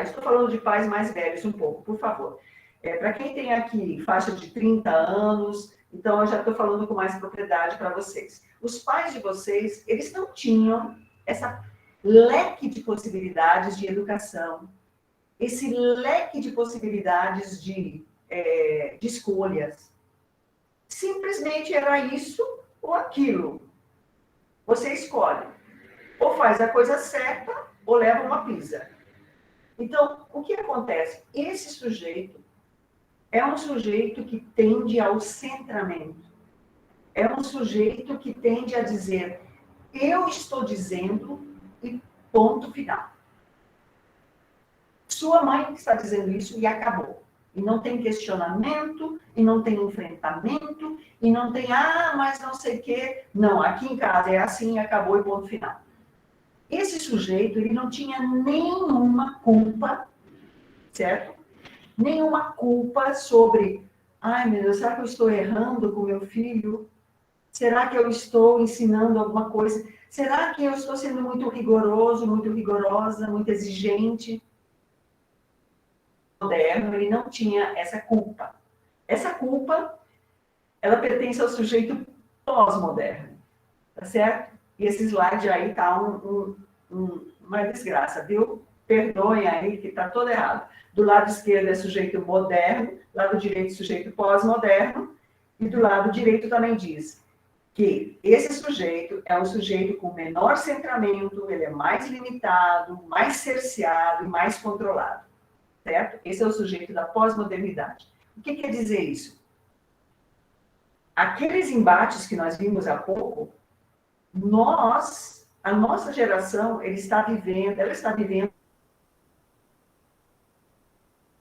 Estou falando de pais mais velhos um pouco, por favor. Para quem tem aqui faixa de 30 anos, então eu já estou falando com mais propriedade para vocês. Os pais de vocês, eles não tinham essa leque de possibilidades de educação, esse leque de possibilidades de escolhas. Simplesmente era isso ou aquilo. Você escolhe. Ou faz a coisa certa, ou leva uma pisa. Então, o que acontece? Esse sujeito é um sujeito que tende ao centramento. É um sujeito que tende a dizer, eu estou dizendo e ponto final. Sua mãe está dizendo isso e acabou. E não tem questionamento, e não tem enfrentamento, e não tem, mas não sei o quê. Não, aqui em casa é assim, acabou e ponto final. Esse sujeito, ele não tinha nenhuma culpa, certo? Nenhuma culpa sobre, meu Deus, será que eu estou errando com meu filho? Será que eu estou ensinando alguma coisa? Será que eu estou sendo muito rigoroso, muito rigorosa, muito exigente? Moderno, ele não tinha essa culpa. Essa culpa, ela pertence ao sujeito pós-moderno, tá certo? E esse slide aí tá uma desgraça, viu? Perdoem aí que tá todo errado. Do lado esquerdo é sujeito moderno, do lado direito sujeito pós-moderno, e do lado direito também diz que esse sujeito é um sujeito com menor centramento, ele é mais limitado, mais cerceado e mais controlado. Certo? Esse é o sujeito da pós-modernidade. O que quer dizer isso? Aqueles embates que nós vimos há pouco, a nossa geração, ela está vivendo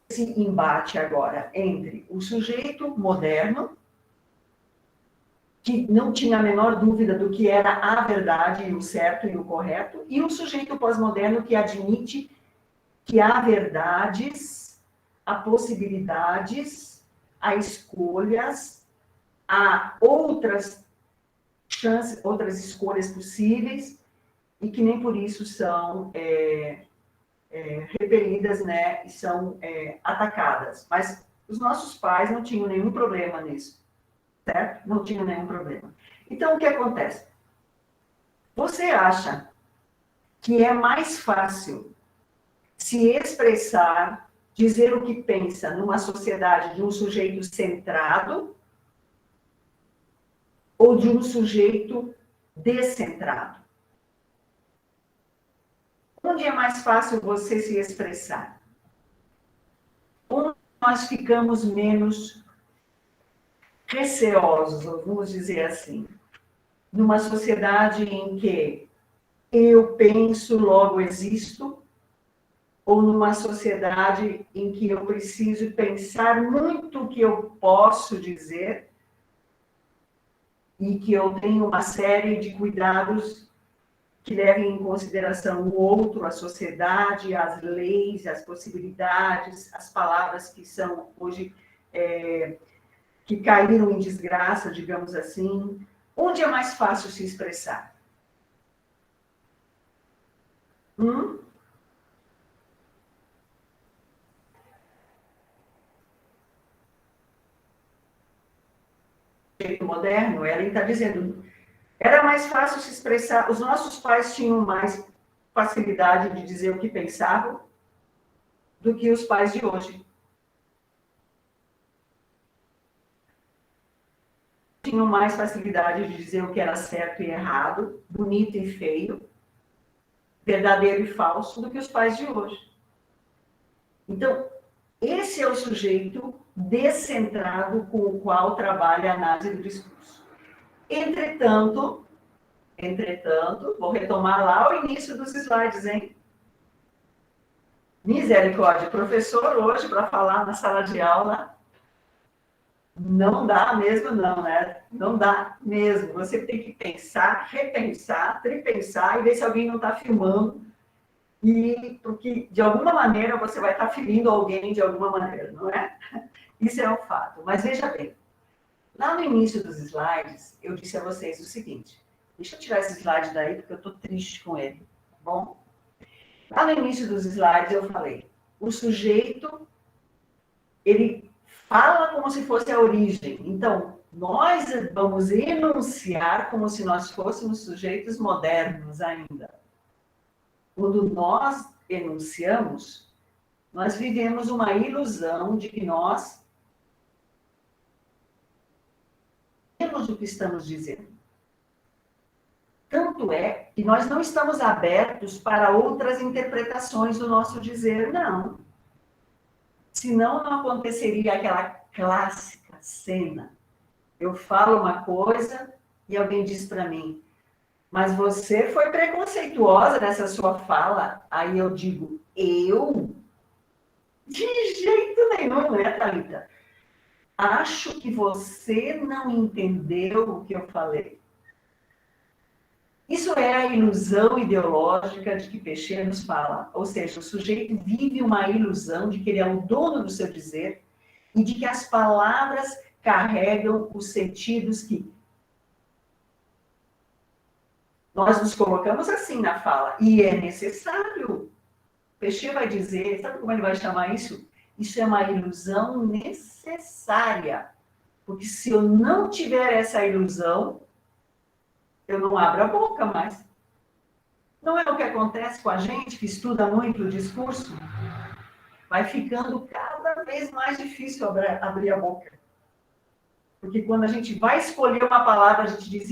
esse embate agora entre o sujeito moderno, que não tinha a menor dúvida do que era a verdade, e o certo e o correto, e o sujeito pós-moderno que admite que há verdades, há possibilidades, há escolhas, há outras chances, outras escolhas possíveis, e que nem por isso são repelidas, né, e são atacadas. Mas os nossos pais não tinham nenhum problema nisso. certo? Não tinha nenhum problema. Então, o que acontece? Você acha que é mais fácil se expressar, dizer o que pensa numa sociedade de um sujeito centrado ou de um sujeito descentrado? Onde é mais fácil você se expressar? Onde nós ficamos menos receosos, vamos dizer assim? Numa sociedade em que eu penso, logo existo, ou numa sociedade em que eu preciso pensar muito o que eu posso dizer e que eu tenho uma série de cuidados que levem em consideração o outro, a sociedade, as leis, as possibilidades, as palavras que são hoje, que caíram em desgraça, digamos assim. Onde é mais fácil se expressar? Jeito moderno, ela está dizendo, era mais fácil se expressar, os nossos pais tinham mais facilidade de dizer o que pensavam do que os pais de hoje. Tinham mais facilidade de dizer o que era certo e errado, bonito e feio, verdadeiro e falso, do que os pais de hoje. Então, esse é o sujeito descentrado com o qual trabalha a análise do discurso. Entretanto, vou retomar lá o início dos slides, hein? Misericórdia, professor hoje para falar na sala de aula, não dá mesmo não, né? Não dá mesmo. Você tem que pensar, repensar, tripensar e ver se alguém não está filmando, porque de alguma maneira você vai estar ferindo alguém de alguma maneira, não é? Isso é um fato. Mas veja bem, lá no início dos slides, eu disse a vocês o seguinte, deixa eu tirar esse slide daí, porque eu estou triste com ele, tá bom? Lá no início dos slides eu falei, o sujeito, ele fala como se fosse a origem. Então, nós vamos enunciar como se nós fôssemos sujeitos modernos ainda. Quando nós enunciamos, nós vivemos uma ilusão de que nós temos o que estamos dizendo. Tanto é que nós não estamos abertos para outras interpretações do nosso dizer, não. Senão não aconteceria aquela clássica cena. Eu falo uma coisa e alguém diz para mim, mas você foi preconceituosa nessa sua fala. Aí eu digo, eu? De jeito nenhum, né, Thalita? Acho que você não entendeu o que eu falei. Isso é a ilusão ideológica de que Peixeira nos fala. Ou seja, o sujeito vive uma ilusão de que ele é o dono do seu dizer e de que as palavras carregam os sentidos que nós nos colocamos assim na fala. E é necessário. Peixeira vai dizer, sabe como ele vai chamar isso? Isso é uma ilusão necessária. Porque se eu não tiver essa ilusão, eu não abro a boca mais. Não é o que acontece com a gente que estuda muito o discurso? Vai ficando cada vez mais difícil abrir a boca. Porque quando a gente vai escolher uma palavra, a gente diz,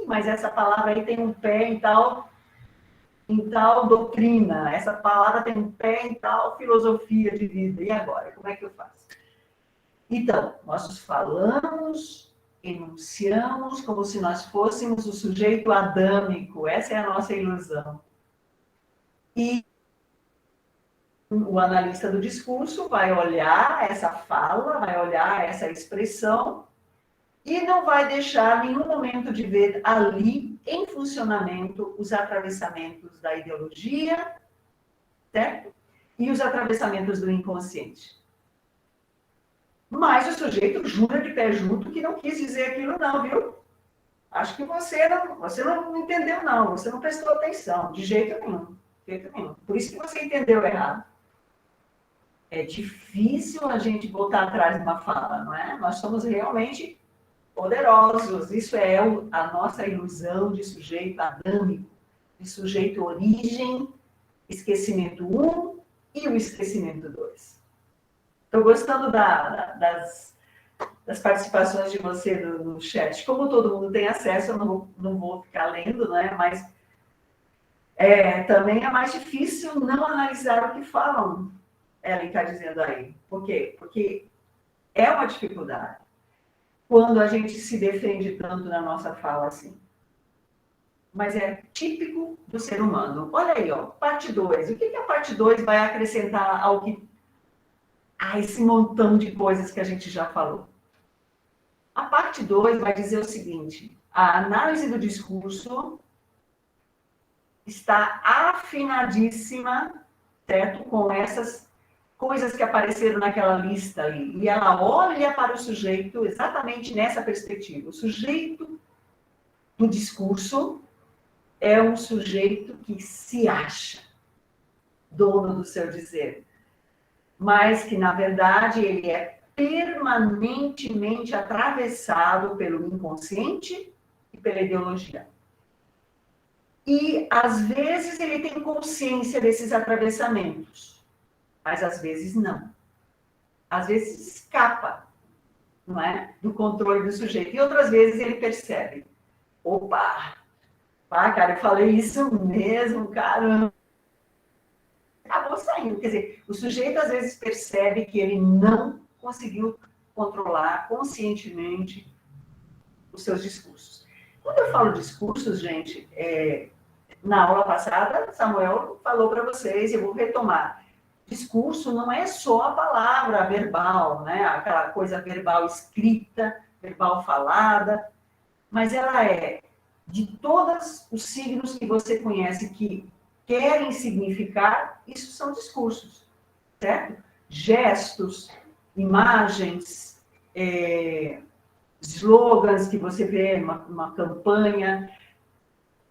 mas essa palavra aí tem um pé em tal doutrina, essa palavra tem um pé em tal filosofia de vida. E agora, como é que eu faço? Então, nós falamos, enunciamos como se nós fôssemos o sujeito adâmico. Essa é a nossa ilusão. E o analista do discurso vai olhar essa fala, vai olhar essa expressão e não vai deixar nenhum momento de ver ali, em funcionamento, os atravessamentos da ideologia, certo? E os atravessamentos do inconsciente. Mas o sujeito jura de pé junto que não quis dizer aquilo não, viu? Acho que você não entendeu não, você não prestou atenção, de jeito nenhum. De jeito nenhum. Por isso que você entendeu errado. É difícil a gente voltar atrás de uma fala, não é? Nós somos realmente poderosos. Isso é a nossa ilusão de sujeito adâmico, de sujeito origem, esquecimento 1 e o esquecimento 2. Estou gostando das participações de você no chat. Como todo mundo tem acesso, eu não vou ficar lendo, né? Mas também é mais difícil não analisar o que falam, Ellen está dizendo aí. Por quê? Porque é uma dificuldade quando a gente se defende tanto na nossa fala assim. Mas é típico do ser humano. Olha aí, ó, parte 2. O que a parte 2 vai acrescentar a esse montão de coisas que a gente já falou? A parte 2 vai dizer o seguinte: a análise do discurso está afinadíssima, certo? Com essas coisas que apareceram naquela lista ali. E ela olha para o sujeito exatamente nessa perspectiva. O sujeito do discurso é um sujeito que se acha dono do seu dizer, mas que, na verdade, ele é permanentemente atravessado pelo inconsciente e pela ideologia. E, às vezes, ele tem consciência desses atravessamentos, mas, às vezes, não. Às vezes, escapa, não é? Do controle do sujeito. E, outras vezes, ele percebe. Opa! Cara, eu falei isso mesmo, caramba. Acabou saindo. Quer dizer, o sujeito, às vezes, percebe que ele não conseguiu controlar conscientemente os seus discursos. Quando eu falo discursos, gente, na aula passada, Samuel falou para vocês, e eu vou retomar. Discurso não é só a palavra verbal, né? Aquela coisa verbal escrita, verbal falada, mas ela é de todos os signos que você conhece que querem significar, isso são discursos, certo? Gestos, imagens, slogans que você vê numa campanha,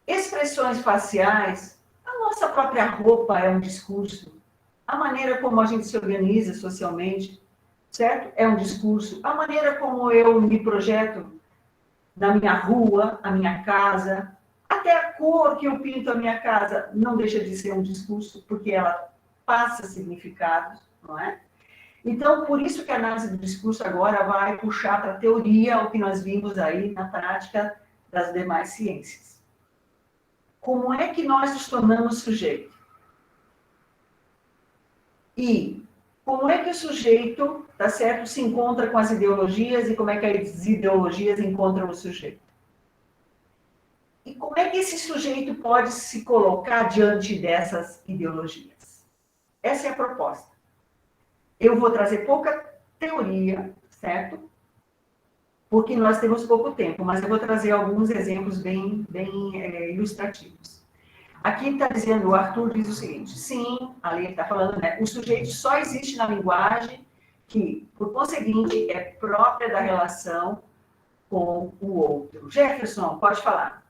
expressões faciais, a nossa própria roupa é um discurso, a maneira como a gente se organiza socialmente, certo? É um discurso, a maneira como eu me projeto na minha rua, a minha casa, até a cor que eu pinto a minha casa não deixa de ser um discurso, porque ela passa significados, não é? Então, por isso que a análise do discurso agora vai puxar para a teoria o que nós vimos aí na prática das demais ciências. Como é que nós nos tornamos sujeito? E como é que o sujeito, tá certo, se encontra com as ideologias e como é que as ideologias encontram o sujeito? E como é que esse sujeito pode se colocar diante dessas ideologias? Essa é a proposta. Eu vou trazer pouca teoria, certo? Porque nós temos pouco tempo, mas eu vou trazer alguns exemplos bem ilustrativos. Aqui está dizendo, o Arthur diz o seguinte: sim, ali ele está falando, né? O sujeito só existe na linguagem que, por conseguinte, é própria da relação com o outro. Jefferson, pode falar.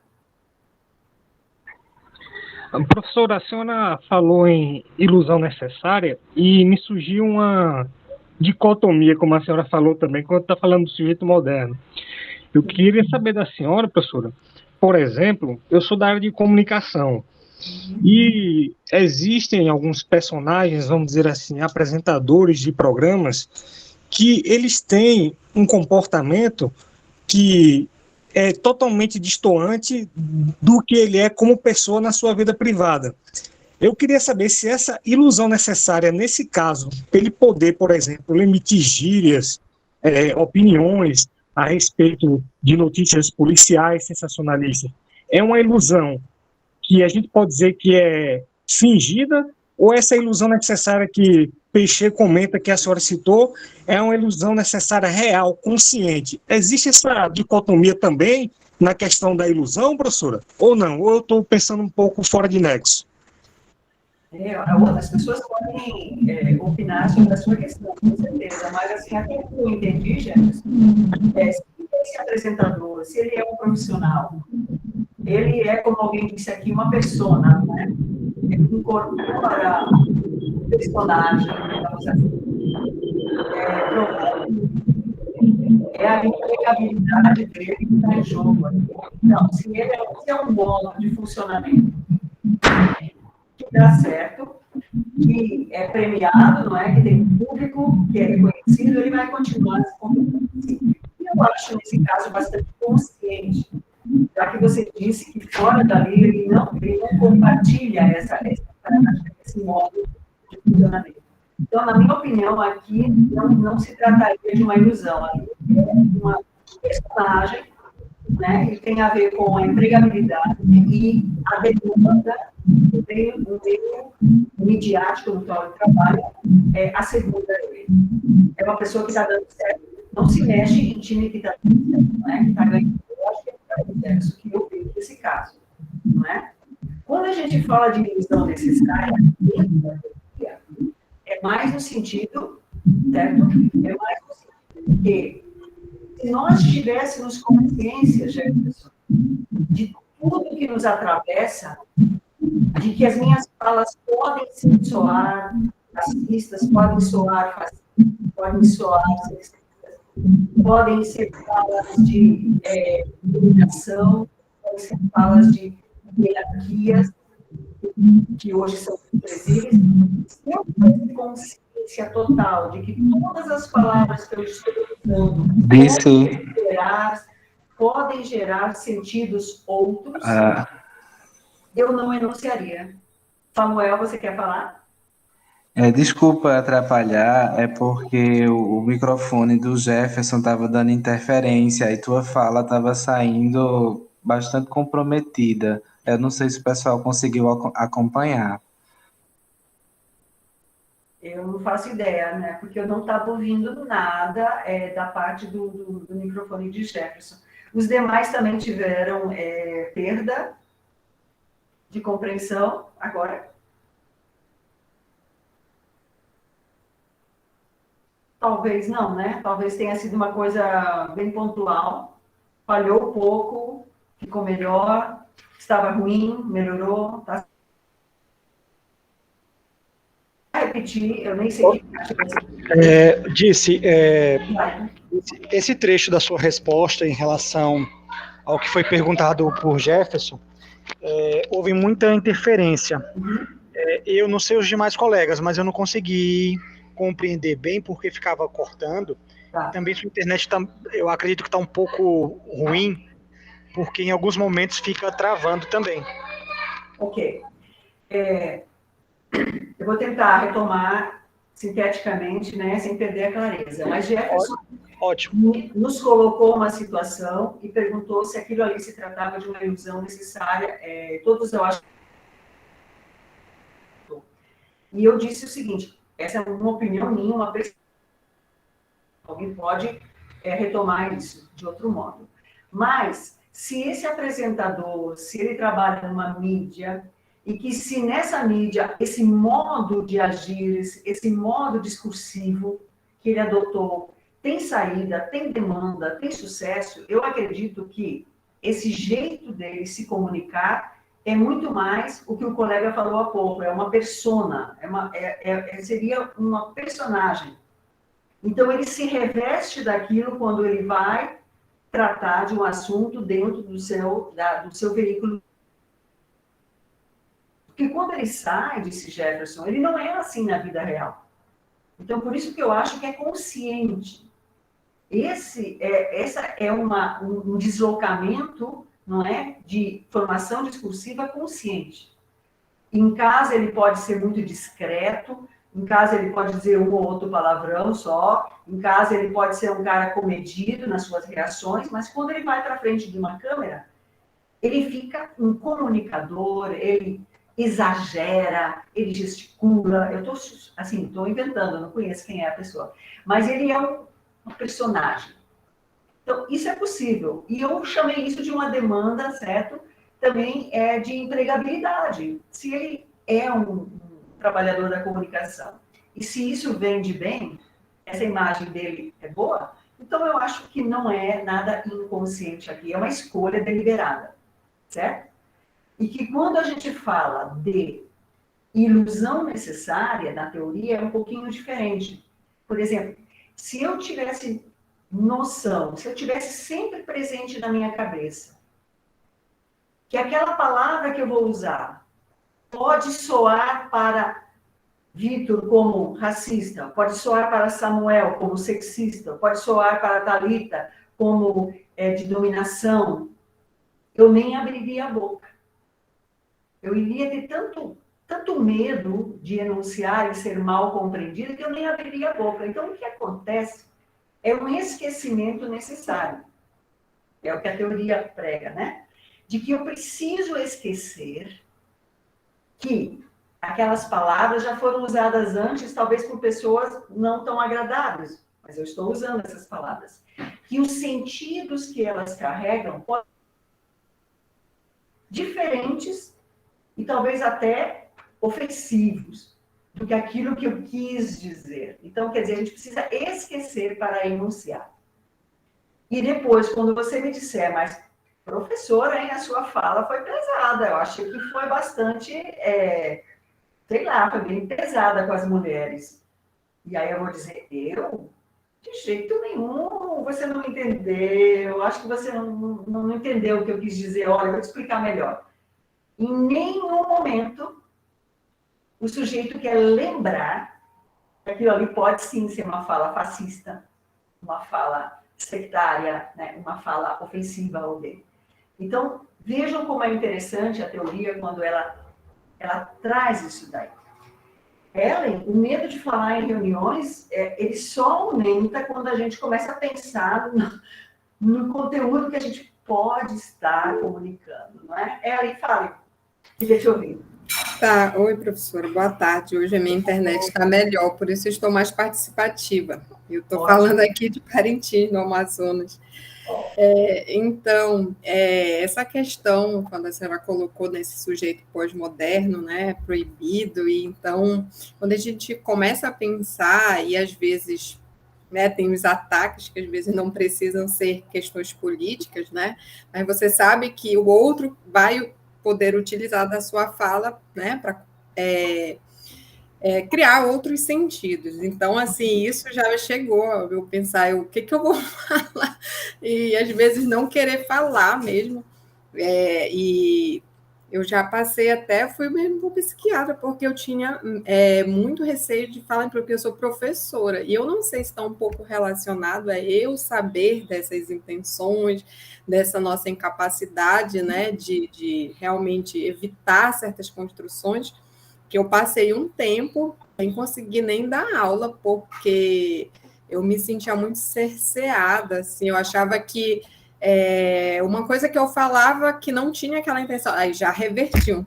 Professora, a senhora falou em ilusão necessária e me surgiu uma dicotomia, como a senhora falou também, quando está falando do sujeito moderno. Eu queria saber da senhora, professora, por exemplo, eu sou da área de comunicação e existem alguns personagens, vamos dizer assim, apresentadores de programas que eles têm um comportamento que é totalmente distoante do que ele é como pessoa na sua vida privada. Eu queria saber se essa ilusão necessária, nesse caso, para ele poder, por exemplo, emitir gírias, opiniões a respeito de notícias policiais sensacionalistas, é uma ilusão que a gente pode dizer que é fingida, ou essa ilusão necessária que Peixe comenta que a senhora citou é uma ilusão necessária real, consciente? Existe essa dicotomia também na questão da ilusão, professora? Ou não? Ou eu estou pensando um pouco fora de nexo? Outras pessoas podem opinar sobre a sua questão, com certeza, mas assim, até que eu entendi, Jefferson, se esse apresentador, se ele é um profissional, ele é, como alguém disse aqui, uma persona, né? Ele incorpora um personagem, digamos assim. É a a empregabilidade dele que está em jogo aqui. Então, se é um modo de funcionamento que dá certo, que é premiado, não é? Que tem público, que é reconhecido, ele vai continuar se comportando assim. E eu acho, nesse caso, bastante consciente, já que você disse que fora dali ele não compartilha esse modo de funcionamento. Então, na minha opinião, aqui não se trataria de uma ilusão, ali é uma personagem, né, que tem a ver com a empregabilidade e a demanda do meio midiático no qual ele trabalha, a segunda ele. É uma pessoa que está dando certo, não se mexe em time que está dando certo, né, que está ganhando. Eu acho que é isso que eu vejo nesse caso, não é? Quando a gente fala de ilusão necessária, é mais no sentido, certo? É mais no sentido que, se nós tivéssemos consciência, Jefferson, de tudo que nos atravessa, de que as minhas falas podem soar racistas, podem soar fascistas, podem soar sexistas, podem ser falas de dominação, podem ser falas de hierarquias, que hoje são desprezíveis, se eu tivesse consciência total de que todas as palavras que eu estou usando podem gerar sentidos outros, eu não enunciaria. Samuel, você quer falar? Desculpa atrapalhar, é porque o microfone do Jefferson estava dando interferência e tua fala estava saindo bastante comprometida. Eu não sei se o pessoal conseguiu acompanhar. Eu não faço ideia, né? Porque eu não estava ouvindo nada da parte do microfone de Jefferson. Os demais também tiveram perda de compreensão agora. Talvez não, né? Talvez tenha sido uma coisa bem pontual. Falhou um pouco, ficou melhor, estava ruim, melhorou. Tá? Repetir, eu nem sei o que acha que você... Disse, esse trecho da sua resposta em relação ao que foi perguntado por Jefferson, houve muita interferência. Eu não sei os demais colegas, mas eu não consegui compreender bem porque ficava cortando. Tá. Também sua internet eu acredito que está um pouco ruim, porque em alguns momentos fica travando também. Ok. Eu vou tentar retomar sinteticamente, né, sem perder a clareza. Mas Jefferson nos colocou uma situação e perguntou se aquilo ali se tratava de uma ilusão necessária. Todos eu acho. E eu disse o seguinte: essa é uma opinião minha, uma percepção. Alguém pode retomar isso de outro modo. Mas, se esse apresentador, se ele trabalha numa mídia, e que se nessa mídia, esse modo de agir, esse modo discursivo que ele adotou, tem saída, tem demanda, tem sucesso, eu acredito que esse jeito dele se comunicar é muito mais o que o colega falou há pouco, é uma persona, seria uma personagem. Então, ele se reveste daquilo quando ele vai tratar de um assunto dentro do seu veículo. Porque quando ele sai, disse Jefferson, ele não é assim na vida real. Então, por isso que eu acho que é consciente. Essa é um deslocamento, não é, de formação discursiva consciente. Em casa, ele pode ser muito discreto, em casa ele pode dizer um ou outro palavrão só, em casa ele pode ser um cara comedido nas suas reações, mas quando ele vai para frente de uma câmera, ele fica um comunicador, ele exagera, ele gesticula. Eu estou inventando, eu não conheço quem é a pessoa, mas ele é um personagem. Então, isso é possível. E eu chamei isso de uma demanda, certo? Também de empregabilidade. Se ele é um trabalhador da comunicação, e se isso vende bem, essa imagem dele é boa, então eu acho que não é nada inconsciente aqui, é uma escolha deliberada, certo? E que quando a gente fala de ilusão necessária, na teoria, é um pouquinho diferente. Por exemplo, se eu tivesse noção, se eu tivesse sempre presente na minha cabeça, que aquela palavra que eu vou usar pode soar para Vitor como racista, pode soar para Samuel como sexista, pode soar para Thalita como de dominação, eu nem abriria a boca. Eu iria ter tanto medo de enunciar e ser mal compreendido que eu nem abriria a boca. Então, o que acontece é um esquecimento necessário. É o que a teoria prega, né? De que eu preciso esquecer que aquelas palavras já foram usadas antes, talvez por pessoas não tão agradáveis, mas eu estou usando essas palavras. Que os sentidos que elas carregam podem ser diferentes e talvez até ofensivos do que aquilo que eu quis dizer. Então, quer dizer, a gente precisa esquecer para enunciar. E depois, quando você me disser, mas professora, hein, a sua fala foi pesada, eu achei que foi bastante, sei lá, foi bem pesada com as mulheres. E aí eu vou dizer, eu? De jeito nenhum, você não entendeu, acho que você não entendeu o que eu quis dizer, olha, eu vou te explicar melhor. Em nenhum momento o sujeito quer lembrar que aquilo ali pode sim ser uma fala fascista, uma fala sectária, né, uma fala ofensiva a alguém. Então, vejam como é interessante a teoria quando ela traz isso daí. Ellen, o medo de falar em reuniões, ele só aumenta quando a gente começa a pensar no conteúdo que a gente pode estar comunicando, não é? Ellen, fale, queria te ouvir. Tá, oi, professora, boa tarde. Hoje a minha internet está melhor, por isso eu estou mais participativa. Eu estou falando aqui de Parintins, no Amazonas. Então, essa questão, quando a senhora colocou nesse sujeito pós-moderno, né, proibido, e então, quando a gente começa a pensar, e às vezes, né, tem os ataques que às vezes não precisam ser questões políticas, né, mas você sabe que o outro vai poder utilizar da sua fala, né, para criar outros sentidos. Então, assim, isso já chegou a eu pensar, o que eu vou falar? E, às vezes, não querer falar mesmo. E eu já passei até, fui mesmo para o psiquiatra, porque eu tinha muito receio de falar, porque eu sou professora, e eu não sei se está um pouco relacionado a eu saber dessas intenções, dessa nossa incapacidade, né, de realmente evitar certas construções, que eu passei um tempo sem conseguir nem dar aula, porque eu me sentia muito cerceada, assim, eu achava que uma coisa que eu falava que não tinha aquela intenção, aí já revertiu,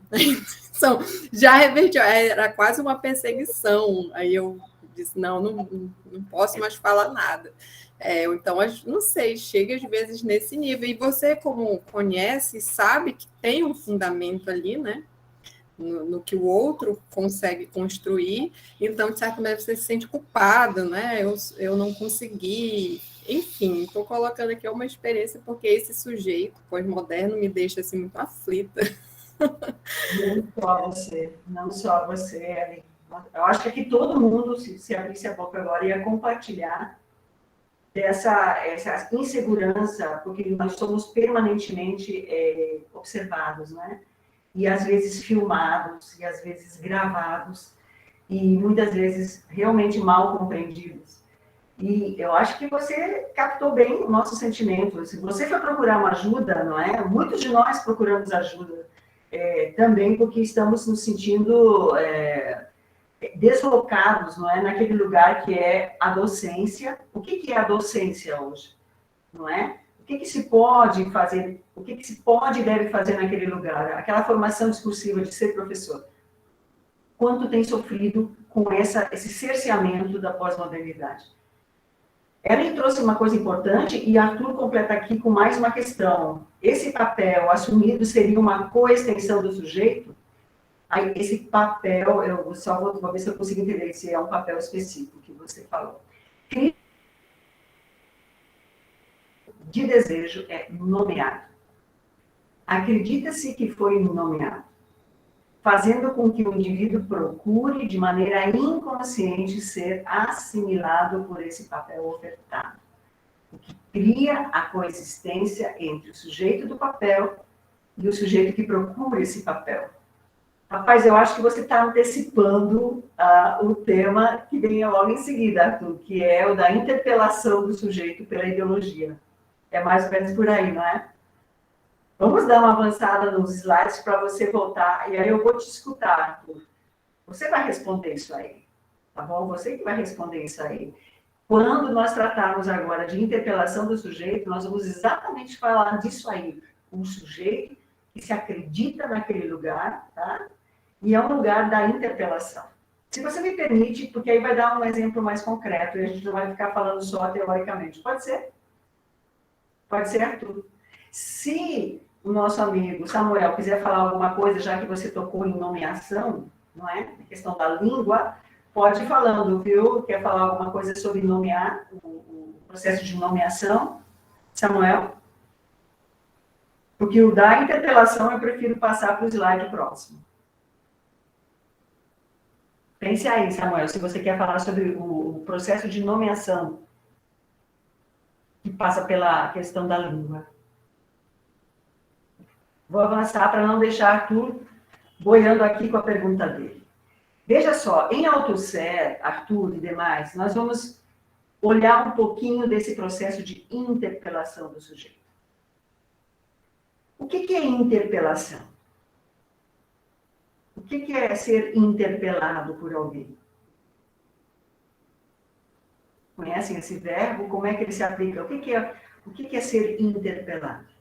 já revertiu, era quase uma perseguição, aí eu disse, não posso mais falar nada. Então, não sei, chega às vezes nesse nível, e você, como conhece, sabe que tem um fundamento ali, né? No que o outro consegue construir, então, de certa maneira, você se sente culpado, né? Eu não consegui, enfim, estou colocando aqui uma experiência, porque esse sujeito pós-moderno me deixa assim, muito aflita. Não só você, Ellen. Eu acho que aqui todo mundo, se abrisse a boca agora, ia compartilhar essa insegurança, porque nós somos permanentemente observados, né? E às vezes filmados, e às vezes gravados, e muitas vezes realmente mal compreendidos. E eu acho que você captou bem o nosso sentimento. Se você for procurar uma ajuda, não é? Muitos de nós procuramos ajuda, também porque estamos nos sentindo deslocados, não é? Naquele lugar que é a docência. O que é a docência hoje? Não é? O que se pode fazer, o que se pode e deve fazer naquele lugar? Aquela formação discursiva de ser professor. Quanto tem sofrido com esse cerceamento da pós-modernidade? Ellen trouxe uma coisa importante e Arthur completa aqui com mais uma questão. Esse papel assumido seria uma coextensão do sujeito? Aí, esse papel, eu só vou ver se eu consigo entender se é um papel específico que você falou. De desejo é nomeado. Acredita-se que foi nomeado, fazendo com que o indivíduo procure, de maneira inconsciente, ser assimilado por esse papel ofertado. o que cria a coexistência entre o sujeito do papel e o sujeito que procura esse papel. Rapaz, eu acho que você está antecipando o tema que vem logo em seguida, Arthur, que é o da interpelação do sujeito pela ideologia. É mais ou menos por aí, não é? Vamos dar uma avançada nos slides para você voltar, e aí eu vou te escutar, Arthur. Você vai responder isso aí, tá bom? Você que vai responder isso aí. Quando nós tratarmos agora de interpelação do sujeito, nós vamos exatamente falar disso aí. Um sujeito que se acredita naquele lugar, tá? E é um lugar da interpelação. Se você me permite, porque aí vai dar um exemplo mais concreto, e a gente não vai ficar falando só teoricamente. Pode ser? Pode ser, Arthur. Se o nosso amigo Samuel quiser falar alguma coisa, já que você tocou em nomeação, não é? A questão da língua, pode ir falando, viu? Quer falar alguma coisa sobre nomear, o processo de nomeação? Samuel? Porque o da interpelação eu prefiro passar para o slide próximo. Pense aí, Samuel, se você quer falar sobre o processo de nomeação que passa pela questão da língua. Vou avançar para não deixar Arthur boiando aqui com a pergunta dele. Veja só, em Althusser, Arthur e demais, nós vamos olhar um pouquinho desse processo de interpelação do sujeito. O que é interpelação? O que é ser interpelado por alguém? Conhecem esse verbo? Como é que ele se aplica? O que é ser interpelado?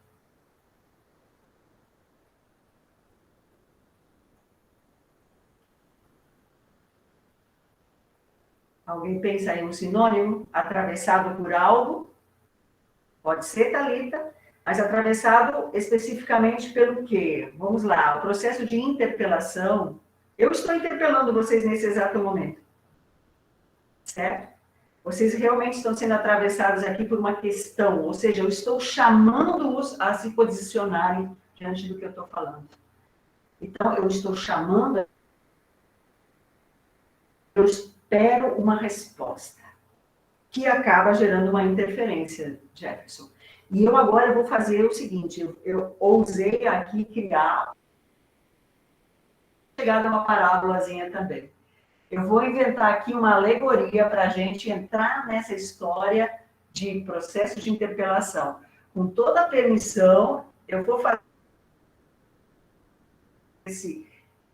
Alguém pensa em um sinônimo? Atravessado por algo? Pode ser, Thalita, mas atravessado especificamente pelo quê? Vamos lá, o processo de interpelação. Eu estou interpelando vocês nesse exato momento. Certo? Vocês realmente estão sendo atravessados aqui por uma questão, ou seja, eu estou chamando-os a se posicionarem diante do que eu estou falando. Então, eu estou chamando, eu espero uma resposta, que acaba gerando uma interferência, Jefferson. E eu agora vou fazer o seguinte, eu ousei aqui criar, chegar a uma parábolazinha também. Eu vou inventar aqui uma alegoria para a gente entrar nessa história de processo de interpelação. Com toda a permissão, eu vou fazer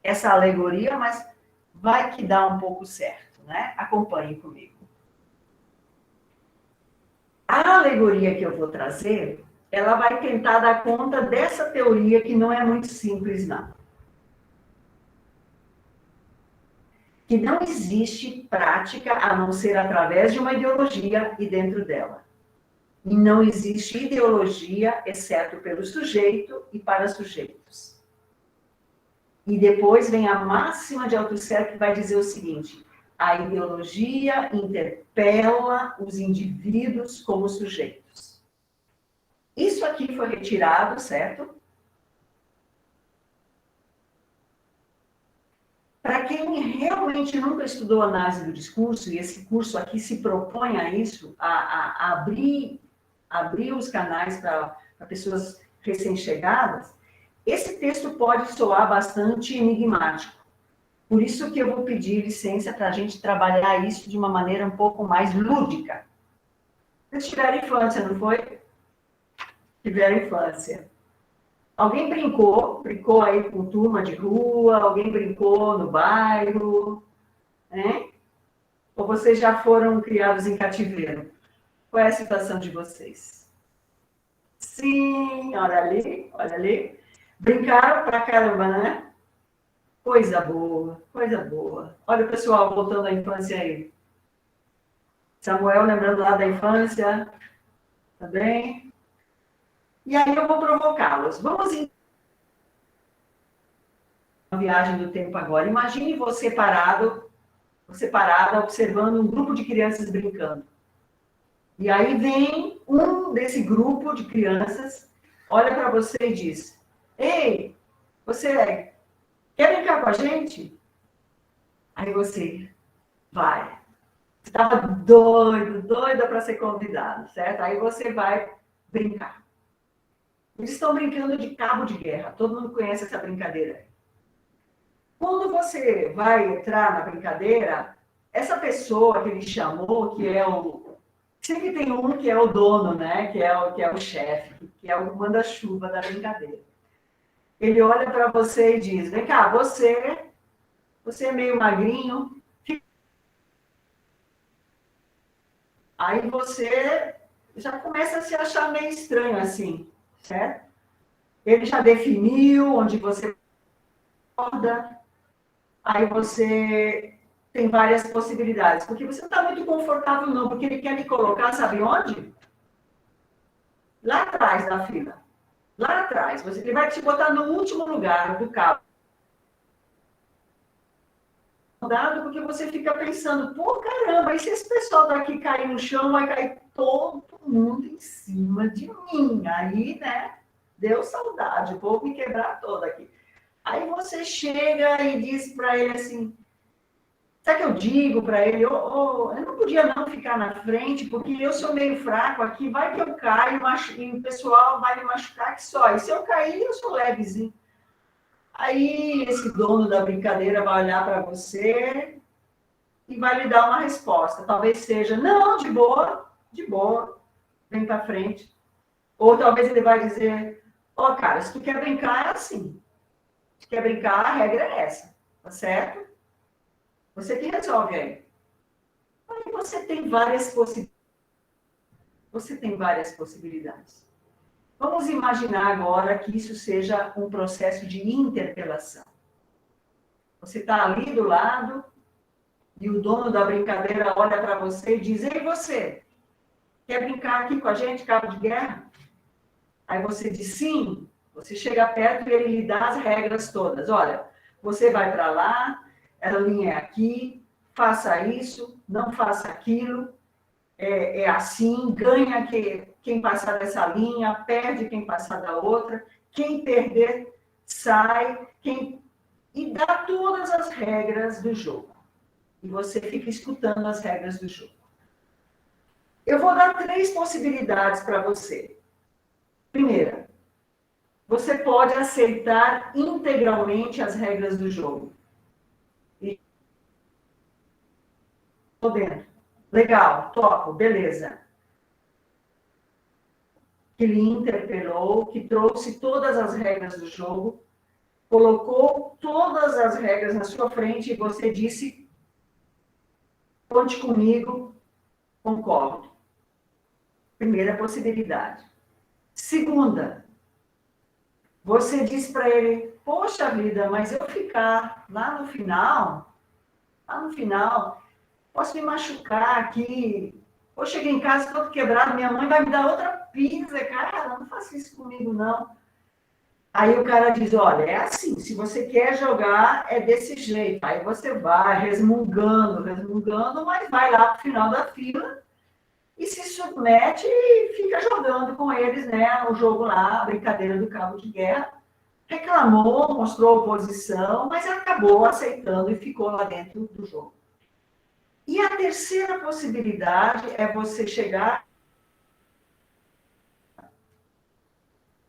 essa alegoria, mas vai que dá um pouco certo, né? Acompanhe comigo. A alegoria que eu vou trazer, ela vai tentar dar conta dessa teoria que não é muito simples, não. Que não existe prática a não ser através de uma ideologia e dentro dela. E não existe ideologia exceto pelo sujeito e para sujeitos. E depois vem a máxima de Althusser que vai dizer o seguinte: a ideologia interpela os indivíduos como sujeitos. Isso aqui foi retirado, certo? Para quem realmente nunca estudou análise do discurso, e esse curso aqui se propõe a isso, a abrir os canais para pessoas recém-chegadas, esse texto pode soar bastante enigmático. Por isso que eu vou pedir licença para a gente trabalhar isso de uma maneira um pouco mais lúdica. Vocês tiveram infância, não foi? Tiveram infância. Alguém brincou aí com turma de rua, alguém brincou no bairro, né? Ou vocês já foram criados em cativeiro? Qual é a situação de vocês? Sim, olha ali, olha ali. Brincaram pra caramba, né? Coisa boa, coisa boa. Olha o pessoal voltando à infância aí. Samuel lembrando lá da infância, tá bem? E aí eu vou provocá-los. Vamos em uma viagem do tempo agora. Imagine você parada, observando um grupo de crianças brincando. E aí vem um desse grupo de crianças, olha para você e diz: ei, você quer brincar com a gente? Aí você vai. estava doida para ser convidado, certo? Aí você vai brincar. Eles estão brincando de cabo de guerra. Todo mundo conhece essa brincadeira. Quando você vai entrar na brincadeira, essa pessoa que ele chamou, que é o... Sempre tem um que é o dono, né? Que é o chefe, que é o manda-chuva da brincadeira. Ele olha para você e diz, vem cá, você é meio magrinho. Aí você já começa a se achar meio estranho assim, certo? Ele já definiu onde você acorda, aí você tem várias possibilidades, porque você não está muito confortável não, porque ele quer me colocar, sabe onde? Lá atrás da fila. Lá atrás. Ele vai te botar no último lugar do carro. Porque você fica pensando, pô, caramba, e se esse pessoal daqui cair no chão, vai cair todo mundo em cima de mim. Aí, né, deu saudade, vou me quebrar toda aqui. Aí você chega e diz para ele assim, sabe o que eu digo para ele? Eu não podia não ficar na frente, porque eu sou meio fraco aqui, vai que eu caio e o pessoal vai me machucar que só. E se eu cair, eu sou levezinho. Aí esse dono da brincadeira vai olhar para você e vai lhe dar uma resposta. Talvez seja, não, de boa, vem para frente. Ou talvez ele vai dizer, ó, cara, se tu quer brincar, é assim. Se quer brincar, a regra é essa, tá certo? Você que resolve aí. Aí você tem várias possibilidades. Vamos imaginar agora que isso seja um processo de interpelação. Você está ali do lado e o dono da brincadeira olha para você e diz, ei, você, quer brincar aqui com a gente, cabo de guerra? Aí você diz, sim. Você chega perto e ele lhe dá as regras todas. Olha, você vai para lá, a linha é aqui, faça isso, não faça aquilo, é assim, ganha quem passar dessa linha, perde quem passar da outra, quem perder sai, e dá todas as regras do jogo. E você fica escutando as regras do jogo. Eu vou dar 3 possibilidades para você. Primeira, você pode aceitar integralmente as regras do jogo. Estou dentro. Legal, topo, beleza. Que lhe interpelou, que trouxe todas as regras do jogo, colocou todas as regras na sua frente e você disse, conte comigo, concordo. Primeira possibilidade. Segunda, você diz para ele, poxa vida, mas eu ficar lá no final, posso me machucar aqui. Eu cheguei em casa todo quebrado, minha mãe vai me dar outra pizza, cara, não faça isso comigo, não. Aí o cara diz, olha, é assim, se você quer jogar, é desse jeito. Aí você vai resmungando, mas vai lá para o final da fila e se submete e fica jogando com eles, né, o jogo lá, a brincadeira do cabo de guerra. Reclamou, mostrou oposição, mas acabou aceitando e ficou lá dentro do jogo. E a terceira possibilidade é você chegar...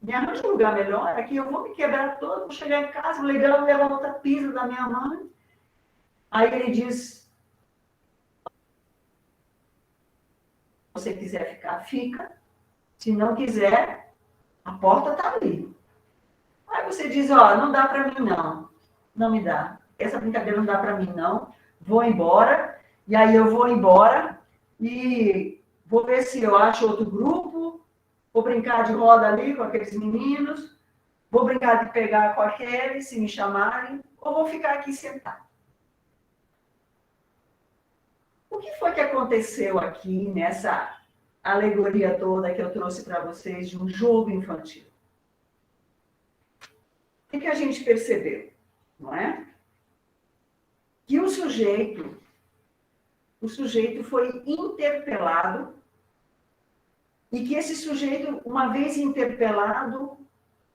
Me arranja um lugar melhor, aqui eu vou me quebrar todo, vou chegar em casa, legal, levar outra pizza da minha mãe. Aí ele diz... Se você quiser ficar, fica. Se não quiser, a porta está ali. Aí você diz, ó, não dá para mim não. Não me dá. Essa brincadeira não dá para mim não. Vou embora. E aí eu vou embora e vou ver se eu acho outro grupo, vou brincar de roda ali com aqueles meninos, vou brincar de pegar com aqueles, se me chamarem, ou vou ficar aqui sentado. O que foi que aconteceu aqui nessa alegoria toda que eu trouxe para vocês de um jogo infantil? O que a gente percebeu, não é? Que o sujeito foi interpelado e que esse sujeito, uma vez interpelado,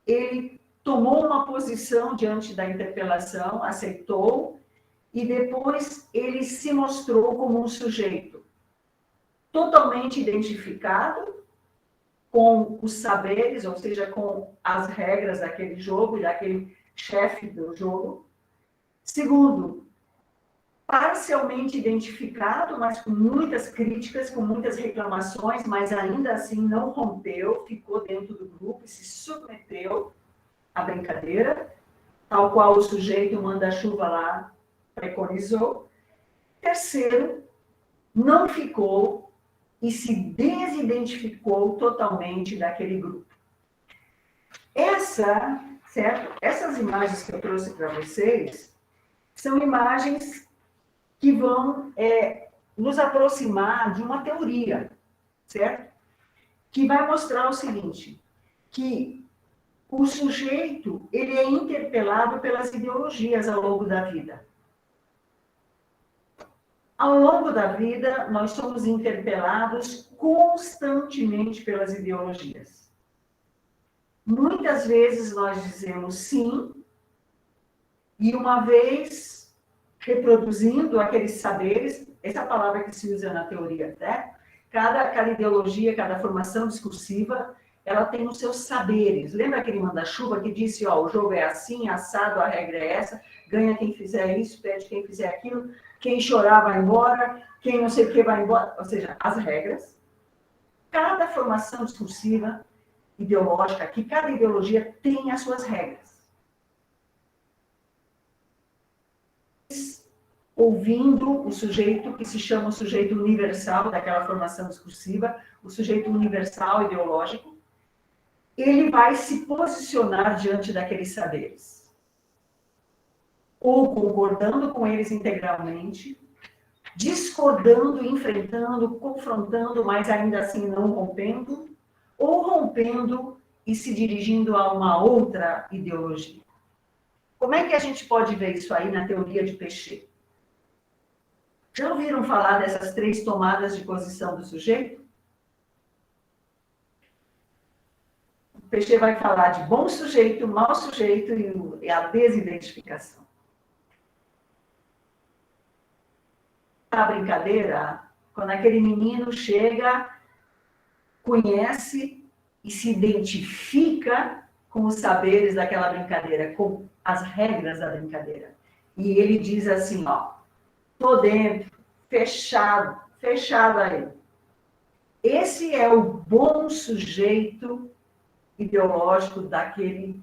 ele tomou uma posição diante da interpelação, aceitou, e depois ele se mostrou como um sujeito totalmente identificado com os saberes, ou seja, com as regras daquele jogo e daquele chefe do jogo. Segundo, parcialmente identificado, mas com muitas críticas, com muitas reclamações, mas ainda assim não rompeu, ficou dentro do grupo e se submeteu à brincadeira, tal qual o sujeito manda-chuva lá preconizou. Terceiro, não ficou e se desidentificou totalmente daquele grupo. Certo? Essas imagens que eu trouxe para vocês são imagens que vão nos aproximar de uma teoria, certo? Que vai mostrar o seguinte, que o sujeito ele é interpelado pelas ideologias ao longo da vida. Ao longo da vida, nós somos interpelados constantemente pelas ideologias. Muitas vezes nós dizemos sim, e uma vez reproduzindo aqueles saberes, essa palavra que se usa na teoria, né? Cada ideologia, cada formação discursiva, ela tem os seus saberes. Lembra aquele manda-chuva que disse, ó, o jogo é assim, assado, a regra é essa, ganha quem fizer isso, perde quem fizer aquilo, quem chorar vai embora, quem não sei o que vai embora. Ou seja, as regras. Cada formação discursiva, ideológica, que cada ideologia tem as suas regras. Ouvindo o sujeito que se chama o sujeito universal daquela formação discursiva, o sujeito universal ideológico, ele vai se posicionar diante daqueles saberes. Ou concordando com eles integralmente, discordando, enfrentando, confrontando, mas ainda assim não rompendo, ou rompendo e se dirigindo a uma outra ideologia. Como é que a gente pode ver isso aí na teoria de Péchet? Já ouviram falar dessas 3 tomadas de posição do sujeito? O Péchet vai falar de bom sujeito, mau sujeito e a desidentificação. A brincadeira, quando aquele menino chega, conhece e se identifica com os saberes daquela brincadeira, com as regras da brincadeira. E ele diz assim, ó, tô dentro, fechado aí. Esse é o bom sujeito ideológico daquele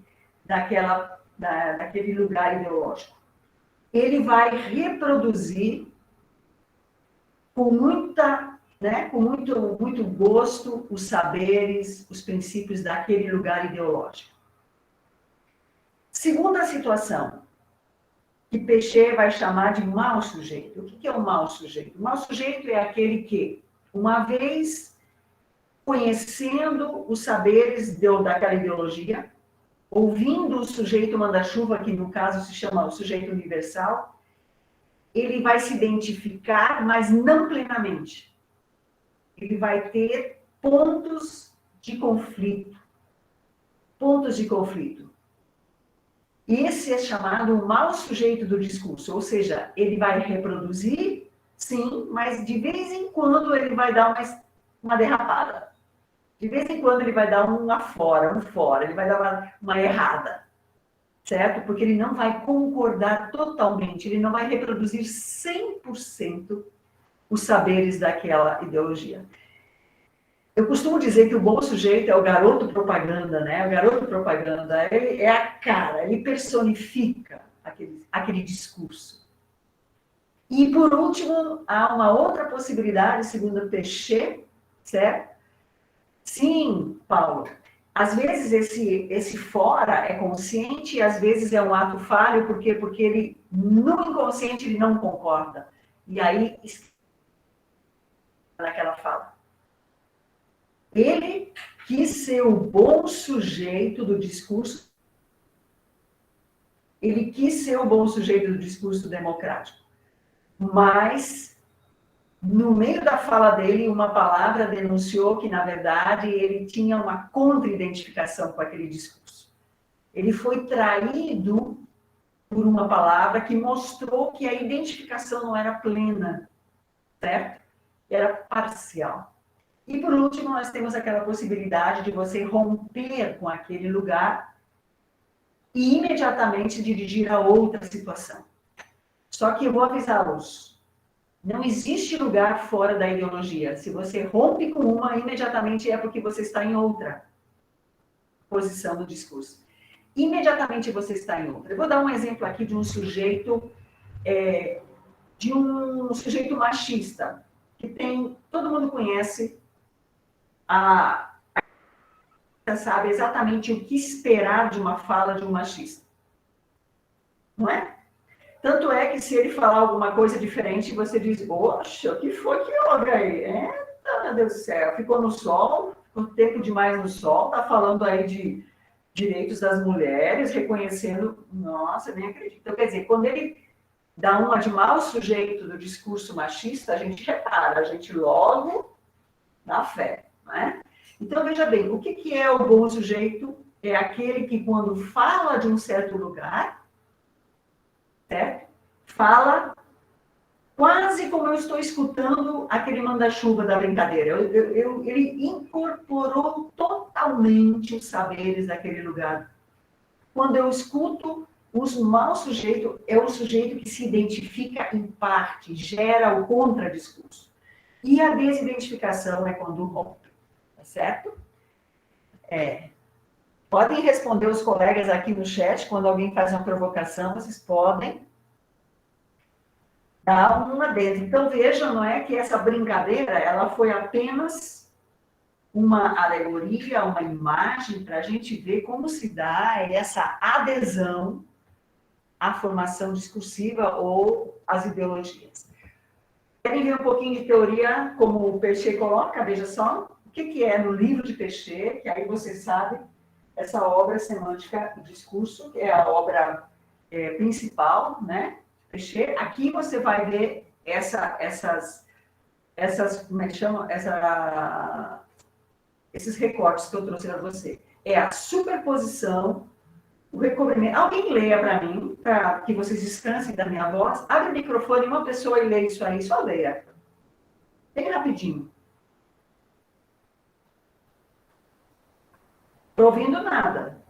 lugar ideológico. Ele vai reproduzir com muito gosto os saberes, os princípios daquele lugar ideológico. Segunda situação, que Péchet vai chamar de mau sujeito. O que é um mau sujeito? O mau sujeito é aquele que, uma vez conhecendo os saberes daquela ideologia, ouvindo o sujeito manda-chuva, que no caso se chama o sujeito universal, ele vai se identificar, mas não plenamente. Ele vai ter pontos de conflito. Pontos de conflito. Esse é chamado o mau sujeito do discurso, ou seja, ele vai reproduzir, sim, mas de vez em quando ele vai dar uma derrapada. De vez em quando ele vai dar um fora, ele vai dar uma errada, certo? Porque ele não vai concordar totalmente, ele não vai reproduzir 100% os saberes daquela ideologia. Eu costumo dizer que o bom sujeito é o garoto propaganda, né? O garoto propaganda é a cara, ele personifica aquele discurso. E, por último, há uma outra possibilidade, segundo Péchet, certo? Sim, Paulo, às vezes esse fora é consciente e às vezes é um ato falho, porque ele, no inconsciente, ele não concorda. E aí, naquela fala. Ele quis ser o bom sujeito do discurso. Ele quis ser o bom sujeito do discurso democrático. Mas, no meio da fala dele, uma palavra denunciou que, na verdade, ele tinha uma contra-identificação com aquele discurso. Ele foi traído por uma palavra que mostrou que a identificação não era plena, certo? era parcial. E, por último, nós temos aquela possibilidade de você romper com aquele lugar e imediatamente dirigir a outra situação. Só que eu vou avisá-los. Não existe lugar fora da ideologia. Se você rompe com uma, imediatamente é porque você está em outra posição do discurso. Imediatamente você está em outra. Eu vou dar um exemplo aqui de um sujeito machista, que tem, todo mundo conhece, sabe exatamente o que esperar de uma fala de um machista. Não é? Tanto é que se ele falar alguma coisa diferente, você diz, poxa, o que foi que houve aí? Meu Deus do céu, ficou no sol, ficou tempo demais no sol, está falando aí de direitos das mulheres, reconhecendo, nossa, nem acredito. Então, quer dizer, quando ele dá uma de mau sujeito do discurso machista, a gente repara, a gente logo dá fé, não é? Então, veja bem, o que é o bom sujeito? É aquele que, quando fala de um certo lugar, certo? Fala quase como eu estou escutando aquele manda-chuva da brincadeira. Ele incorporou totalmente os saberes daquele lugar. Quando eu escuto os maus sujeitos, é o sujeito que se identifica em parte, gera o contradiscurso. E a desidentificação é quando rompe, tá certo? Podem responder os colegas aqui no chat, quando alguém faz uma provocação, vocês podem dar uma dentro. Então, vejam, não é que essa brincadeira, ela foi apenas uma alegoria, uma imagem, para a gente ver como se dá essa adesão à formação discursiva ou às ideologias. Querem ver um pouquinho de teoria, como o Peixe coloca? Veja só, o que é no livro de Peixe, que aí você sabe, essa obra semântica e discurso, que é a obra principal, né? Peixe. Aqui você vai ver essas como é que chama? Esses recortes que eu trouxe para você. É a superposição, o recobrimento. Alguém leia para mim, para que vocês descansem da minha voz. Abre o microfone, uma pessoa e lê isso aí, só leia. Bem rapidinho. Estou ouvindo nada.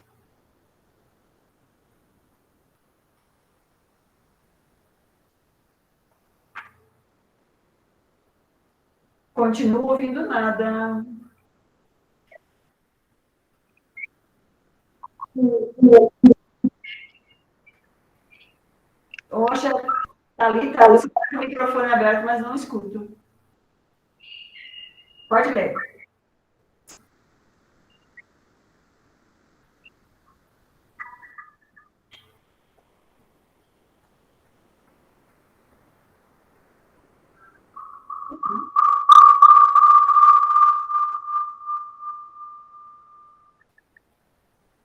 Continuo ouvindo nada. Oxa, Thalita, você está com o microfone aberto, mas não escuto. Pode ler.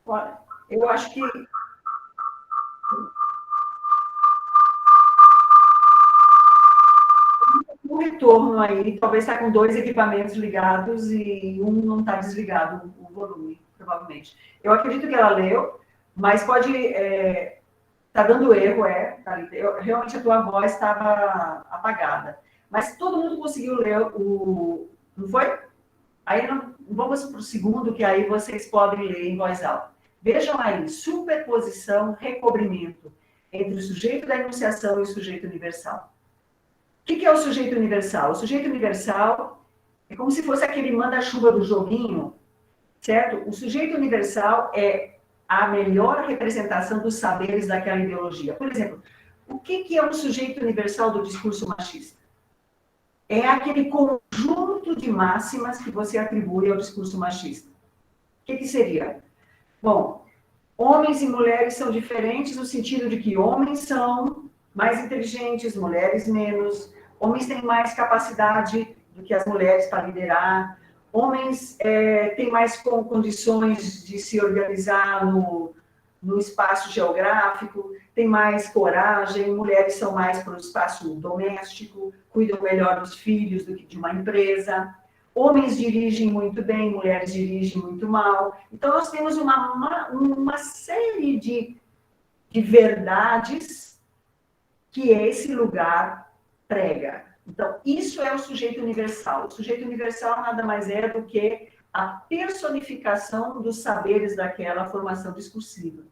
Olha, eu acho que o retorno aí, talvez está com 2 equipamentos ligados e um não está desligado, o volume, provavelmente. Eu acredito que ela leu, mas pode... Está dando erro, Thalita. Realmente a tua voz estava apagada. Mas todo mundo conseguiu ler o... Não foi? Aí vamos para o segundo, que aí vocês podem ler em voz alta. Vejam aí, superposição, recobrimento entre o sujeito da enunciação e o sujeito universal. O que é o sujeito universal? O sujeito universal é como se fosse aquele manda-chuva do joguinho, certo? O sujeito universal é a melhor representação dos saberes daquela ideologia. Por exemplo, o que é um sujeito universal do discurso machista? É aquele conjunto de máximas que você atribui ao discurso machista. O que seria? Bom, homens e mulheres são diferentes no sentido de que homens são mais inteligentes, mulheres menos, homens têm mais capacidade do que as mulheres para liderar, homens têm mais condições de se organizar no espaço geográfico, têm mais coragem, mulheres são mais para o espaço doméstico, cuidam melhor dos filhos do que de uma empresa. Homens dirigem muito bem, mulheres dirigem muito mal. Então, nós temos uma série de verdades que esse lugar prega. Então, isso é o sujeito universal. O sujeito universal nada mais é do que a personificação dos saberes daquela formação discursiva,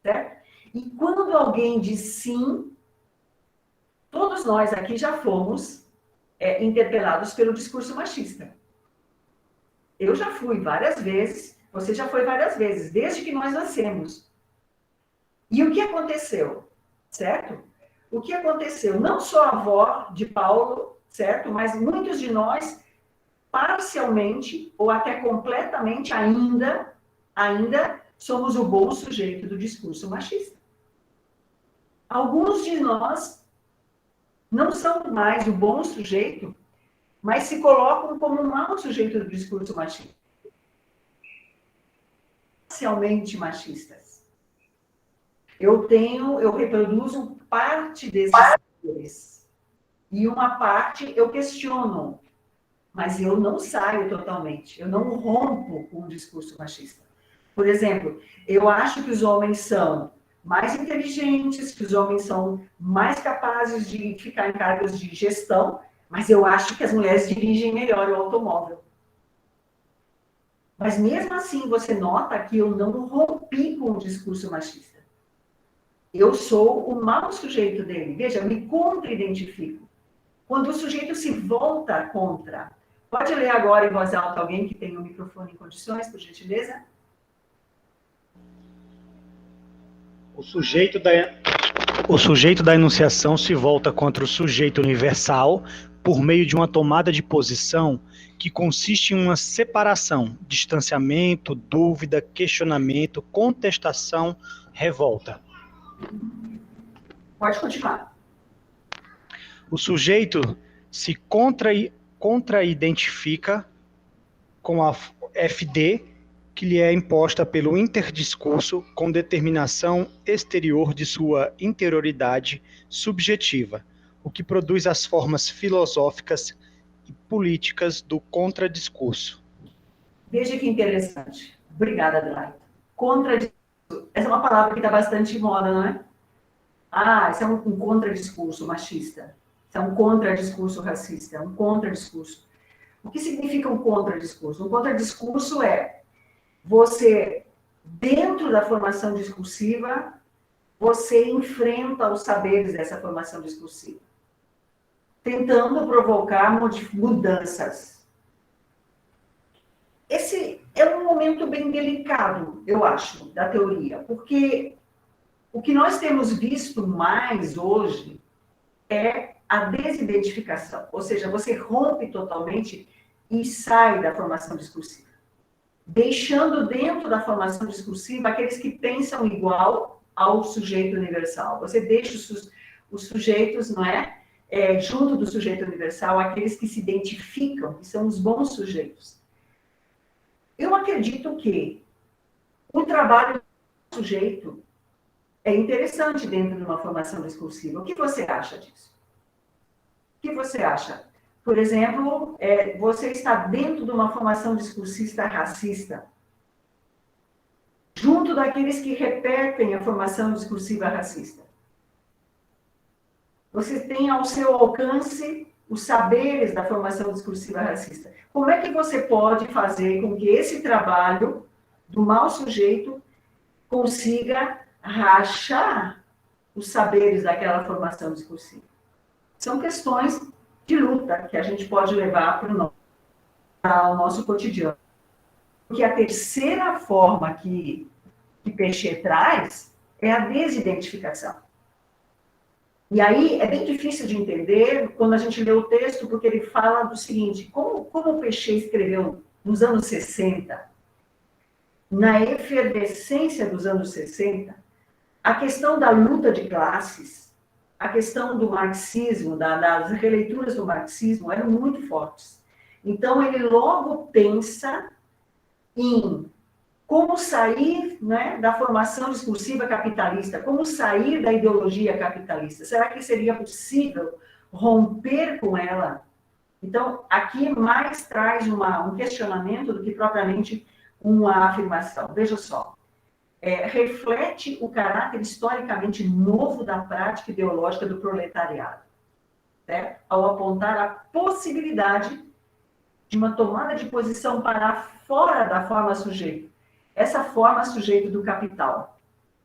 certo? E quando alguém diz sim, todos nós aqui já fomos interpelados pelo discurso machista. Eu já fui várias vezes, você já foi várias vezes, desde que nós nascemos. E o que aconteceu, certo? O que aconteceu? Não só a avó de Paulo, certo? Mas muitos de nós, parcialmente, ou até completamente ainda somos o bom sujeito do discurso machista. Alguns de nós não são mais o bom sujeito, mas se colocam como um mau sujeito do discurso machista. Parcialmente machistas. Eu reproduzo parte desses saberes. E uma parte eu questiono. Mas eu não saio totalmente. Eu não rompo com o discurso machista. Por exemplo, eu acho que os homens são mais inteligentes, que os homens são mais capazes de ficar em cargos de gestão, mas eu acho que as mulheres dirigem melhor o automóvel. Mas mesmo assim, você nota que eu não rompi com o discurso machista. Eu sou o mau sujeito dele. Veja, eu me contra-identifico. Quando o sujeito se volta contra. Pode ler agora em voz alta alguém que tem o microfone em condições, por gentileza? O sujeito da enunciação se volta contra o sujeito universal por meio de uma tomada de posição que consiste em uma separação, distanciamento, dúvida, questionamento, contestação, revolta. Pode continuar. O sujeito se contra-identifica com a FD que lhe é imposta pelo interdiscurso com determinação exterior de sua interioridade subjetiva, o que produz as formas filosóficas e políticas do contradiscurso. Veja que interessante. Obrigada, Adelaide. Contradiscurso. Essa é uma palavra que está bastante em moda, não é? Ah, isso é um contradiscurso machista. Isso é um contradiscurso racista. É um contradiscurso. O que significa um contradiscurso? Um contradiscurso é você, dentro da formação discursiva, você enfrenta os saberes dessa formação discursiva, tentando provocar mudanças. Esse é um momento bem delicado, eu acho, da teoria, porque o que nós temos visto mais hoje é a desidentificação, ou seja, você rompe totalmente e sai da formação discursiva, deixando dentro da formação discursiva aqueles que pensam igual ao sujeito universal. Você deixa os sujeitos, não é? Junto do sujeito universal, aqueles que se identificam, que são os bons sujeitos. Eu acredito que o trabalho do sujeito é interessante dentro de uma formação discursiva. O que você acha disso? O que você acha? Por exemplo, você está dentro de uma formação discursista racista, junto daqueles que repetem a formação discursiva racista. Você tem ao seu alcance os saberes da formação discursiva racista. Como é que você pode fazer com que esse trabalho do mau sujeito consiga rachar os saberes daquela formação discursiva? São questões de luta que a gente pode levar para o nosso cotidiano. Porque a terceira forma que Peixe traz é a desidentificação. E aí é bem difícil de entender quando a gente lê o texto, porque ele fala do seguinte: como o Peixe escreveu nos anos 60, na efervescência dos anos 60, a questão da luta de classes, a questão do marxismo, das releituras do marxismo eram muito fortes. Então, ele logo pensa em como sair, né, da formação discursiva capitalista, como sair da ideologia capitalista. Será que seria possível romper com ela? Então, aqui mais traz um questionamento do que propriamente uma afirmação. Veja só. Reflete o caráter historicamente novo da prática ideológica do proletariado. certo? Ao apontar a possibilidade de uma tomada de posição para fora da forma sujeito. Essa forma sujeito do capital.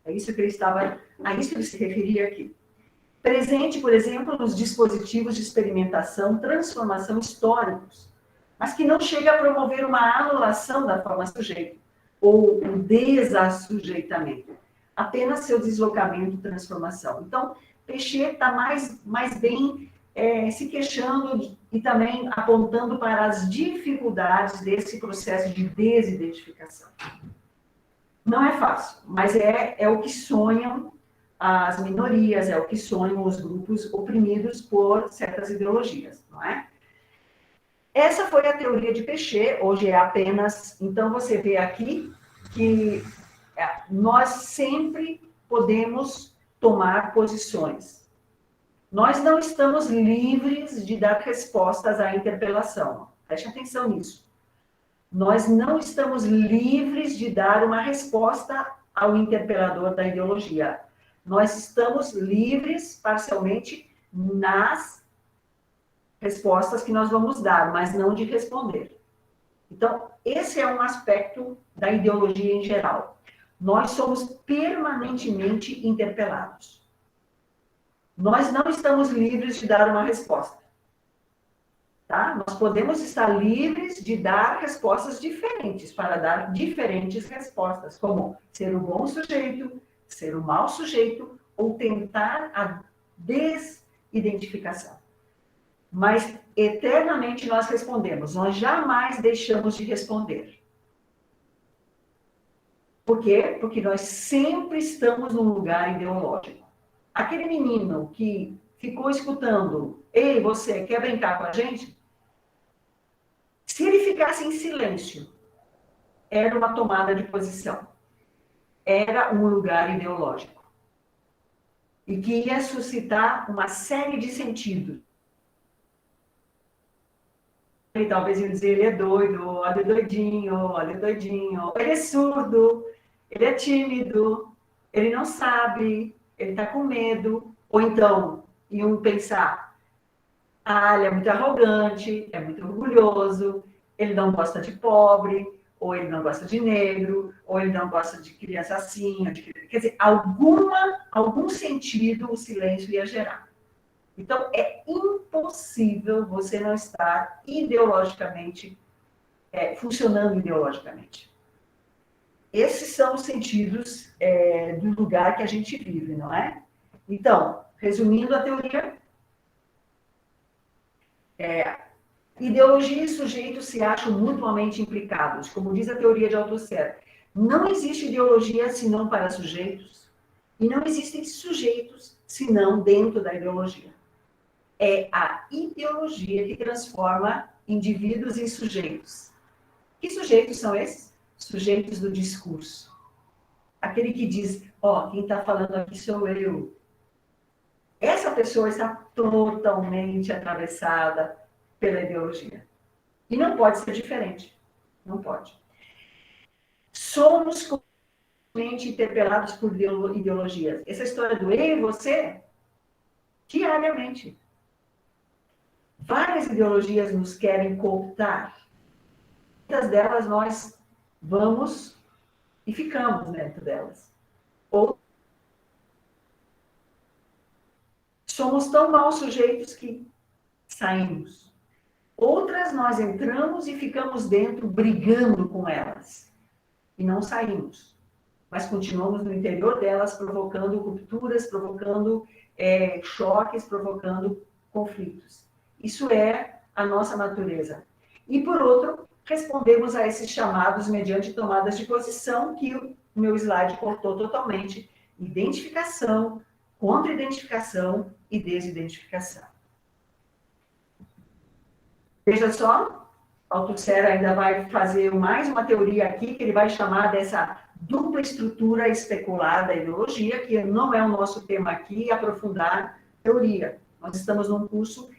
É isso que ele estava, a isso ele se referia aqui. Presente, por exemplo, nos dispositivos de experimentação, transformação históricos, mas que não chega a promover uma anulação da forma sujeito, ou um desassujeitamento, apenas seu deslocamento e transformação. Então, Peixet está mais bem se queixando e também apontando para as dificuldades desse processo de desidentificação. Não é fácil, mas é o que sonham as minorias, é o que sonham os grupos oprimidos por certas ideologias, não é? Essa foi a teoria de Peixet, hoje é apenas... Então, você vê aqui que nós sempre podemos tomar posições. Nós não estamos livres de dar respostas à interpelação. Preste atenção nisso. Nós não estamos livres de dar uma resposta ao interpelador da ideologia. Nós estamos livres, parcialmente, nas respostas que nós vamos dar, mas não de responder. Então, esse é um aspecto da ideologia em geral. Nós somos permanentemente interpelados. Nós não estamos livres de dar uma resposta. Tá? Nós podemos estar livres de dar respostas diferentes, para dar diferentes respostas, como ser o bom sujeito, ser o mau sujeito, ou tentar a desidentificação. Mas, eternamente, nós respondemos. Nós jamais deixamos de responder. Por quê? Porque nós sempre estamos num lugar ideológico. Aquele menino que ficou escutando, ei, você quer brincar com a gente? Se ele ficasse em silêncio, era uma tomada de posição. Era um lugar ideológico. E que ia suscitar uma série de sentidos. E talvez ia dizer, ele é doido, olha o doidinho, ele é surdo, ele é tímido, ele não sabe, ele está com medo. Ou então, iam pensar, ele é muito arrogante, é muito orgulhoso, ele não gosta de pobre, ou ele não gosta de negro, ou ele não gosta de criança assim, quer dizer, algum sentido o silêncio ia gerar. Então, é impossível você não estar ideologicamente, funcionando ideologicamente. Esses são os sentidos do lugar que a gente vive, não é? Então, resumindo a teoria, ideologia e sujeito se acham mutuamente implicados, como diz a teoria de Althusser. Não existe ideologia senão para sujeitos, e não existem sujeitos senão dentro da ideologia. É a ideologia que transforma indivíduos em sujeitos. Que sujeitos são esses? Sujeitos do discurso. Aquele que diz, quem está falando aqui sou eu. Essa pessoa está totalmente atravessada pela ideologia. E não pode ser diferente. Não pode. Somos constantemente interpelados por ideologias. Essa história do eu e você, diariamente. Várias ideologias nos querem cooptar. Muitas delas nós vamos e ficamos dentro delas. Ou somos tão maus sujeitos que saímos. Outras nós entramos e ficamos dentro brigando com elas. E não saímos. Mas continuamos no interior delas, provocando rupturas, provocando choques, provocando conflitos. Isso é a nossa natureza. E, por outro, respondemos a esses chamados mediante tomadas de posição que o meu slide cortou totalmente. Identificação, contra-identificação e desidentificação. Veja só, Althusser ainda vai fazer mais uma teoria aqui, que ele vai chamar dessa dupla estrutura especular da ideologia, que não é o nosso tema aqui, aprofundar teoria. Nós estamos num curso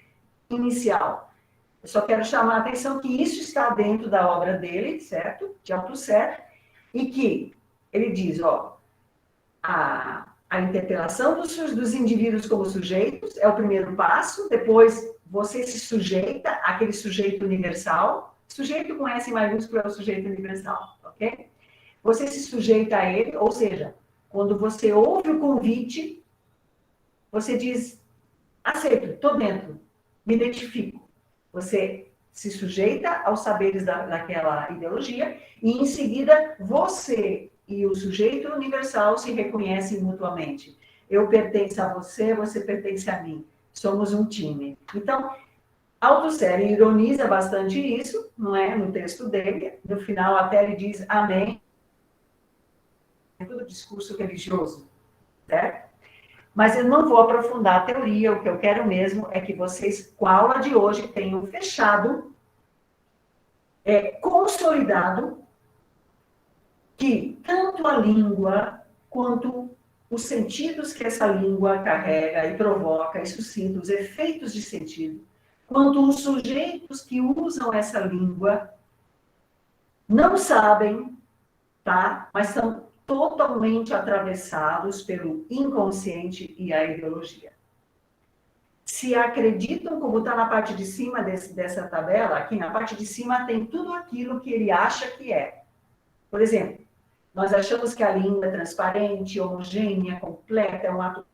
inicial. Eu só quero chamar a atenção que isso está dentro da obra dele, certo? De Althusser, e que ele diz, a interpelação dos indivíduos como sujeitos é o primeiro passo, depois você se sujeita àquele sujeito universal, sujeito com S maiúsculo é o sujeito universal, ok? Você se sujeita a ele, ou seja, quando você ouve o convite, você diz, aceito, estou dentro, me identifico. Você se sujeita aos saberes daquela ideologia e, em seguida, você e o sujeito universal se reconhecem mutuamente. Eu pertenço a você, você pertence a mim. Somos um time. Então, Althusser ironiza bastante isso, não é? No texto dele. No final, até ele diz amém. É tudo discurso religioso, certo? Mas eu não vou aprofundar a teoria, o que eu quero mesmo é que vocês, com a aula de hoje, tenham fechado, consolidado, que tanto a língua quanto os sentidos que essa língua carrega e provoca e suscita, os efeitos de sentido, quanto os sujeitos que usam essa língua não sabem, tá? Mas são totalmente atravessados pelo inconsciente e a ideologia. Se acreditam, como está na parte de cima dessa tabela, aqui na parte de cima tem tudo aquilo que ele acha que é. Por exemplo, nós achamos que a língua é transparente, homogênea, completa, é um ato...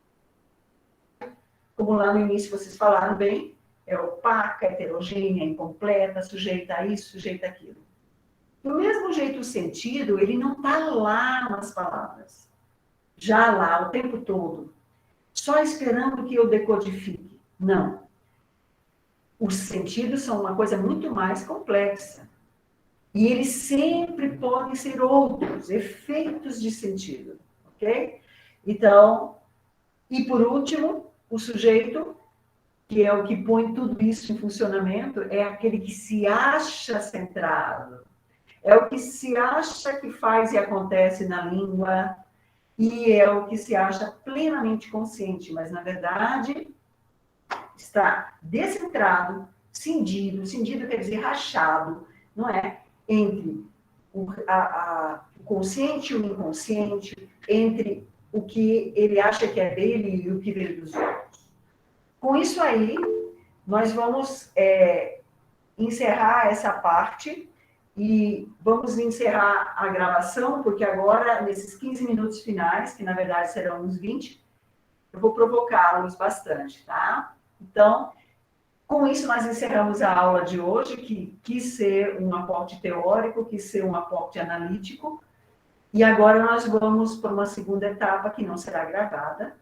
Como lá no início vocês falaram bem, é opaca, heterogênea, incompleta, sujeita a isso, sujeita a aquilo. Do mesmo jeito, o sentido, ele não está lá nas palavras. Já lá, o tempo todo. Só esperando que eu decodifique. Não. Os sentidos são uma coisa muito mais complexa. E eles sempre podem ser outros, efeitos de sentido. Ok? Então, e por último, o sujeito, que é o que põe tudo isso em funcionamento, é aquele que se acha centrado. É o que se acha que faz e acontece na língua, e é o que se acha plenamente consciente, mas, na verdade, está descentrado, cindido quer dizer rachado, não é? Entre o consciente e o inconsciente, entre o que ele acha que é dele e o que veio dos outros. Com isso aí, nós vamos encerrar essa parte e vamos encerrar a gravação, porque agora, nesses 15 minutos finais, que na verdade serão uns 20, eu vou provocá-los bastante, tá? Então, com isso nós encerramos a aula de hoje, que quis ser um aporte teórico, quis ser um aporte analítico, e agora nós vamos para uma segunda etapa que não será gravada,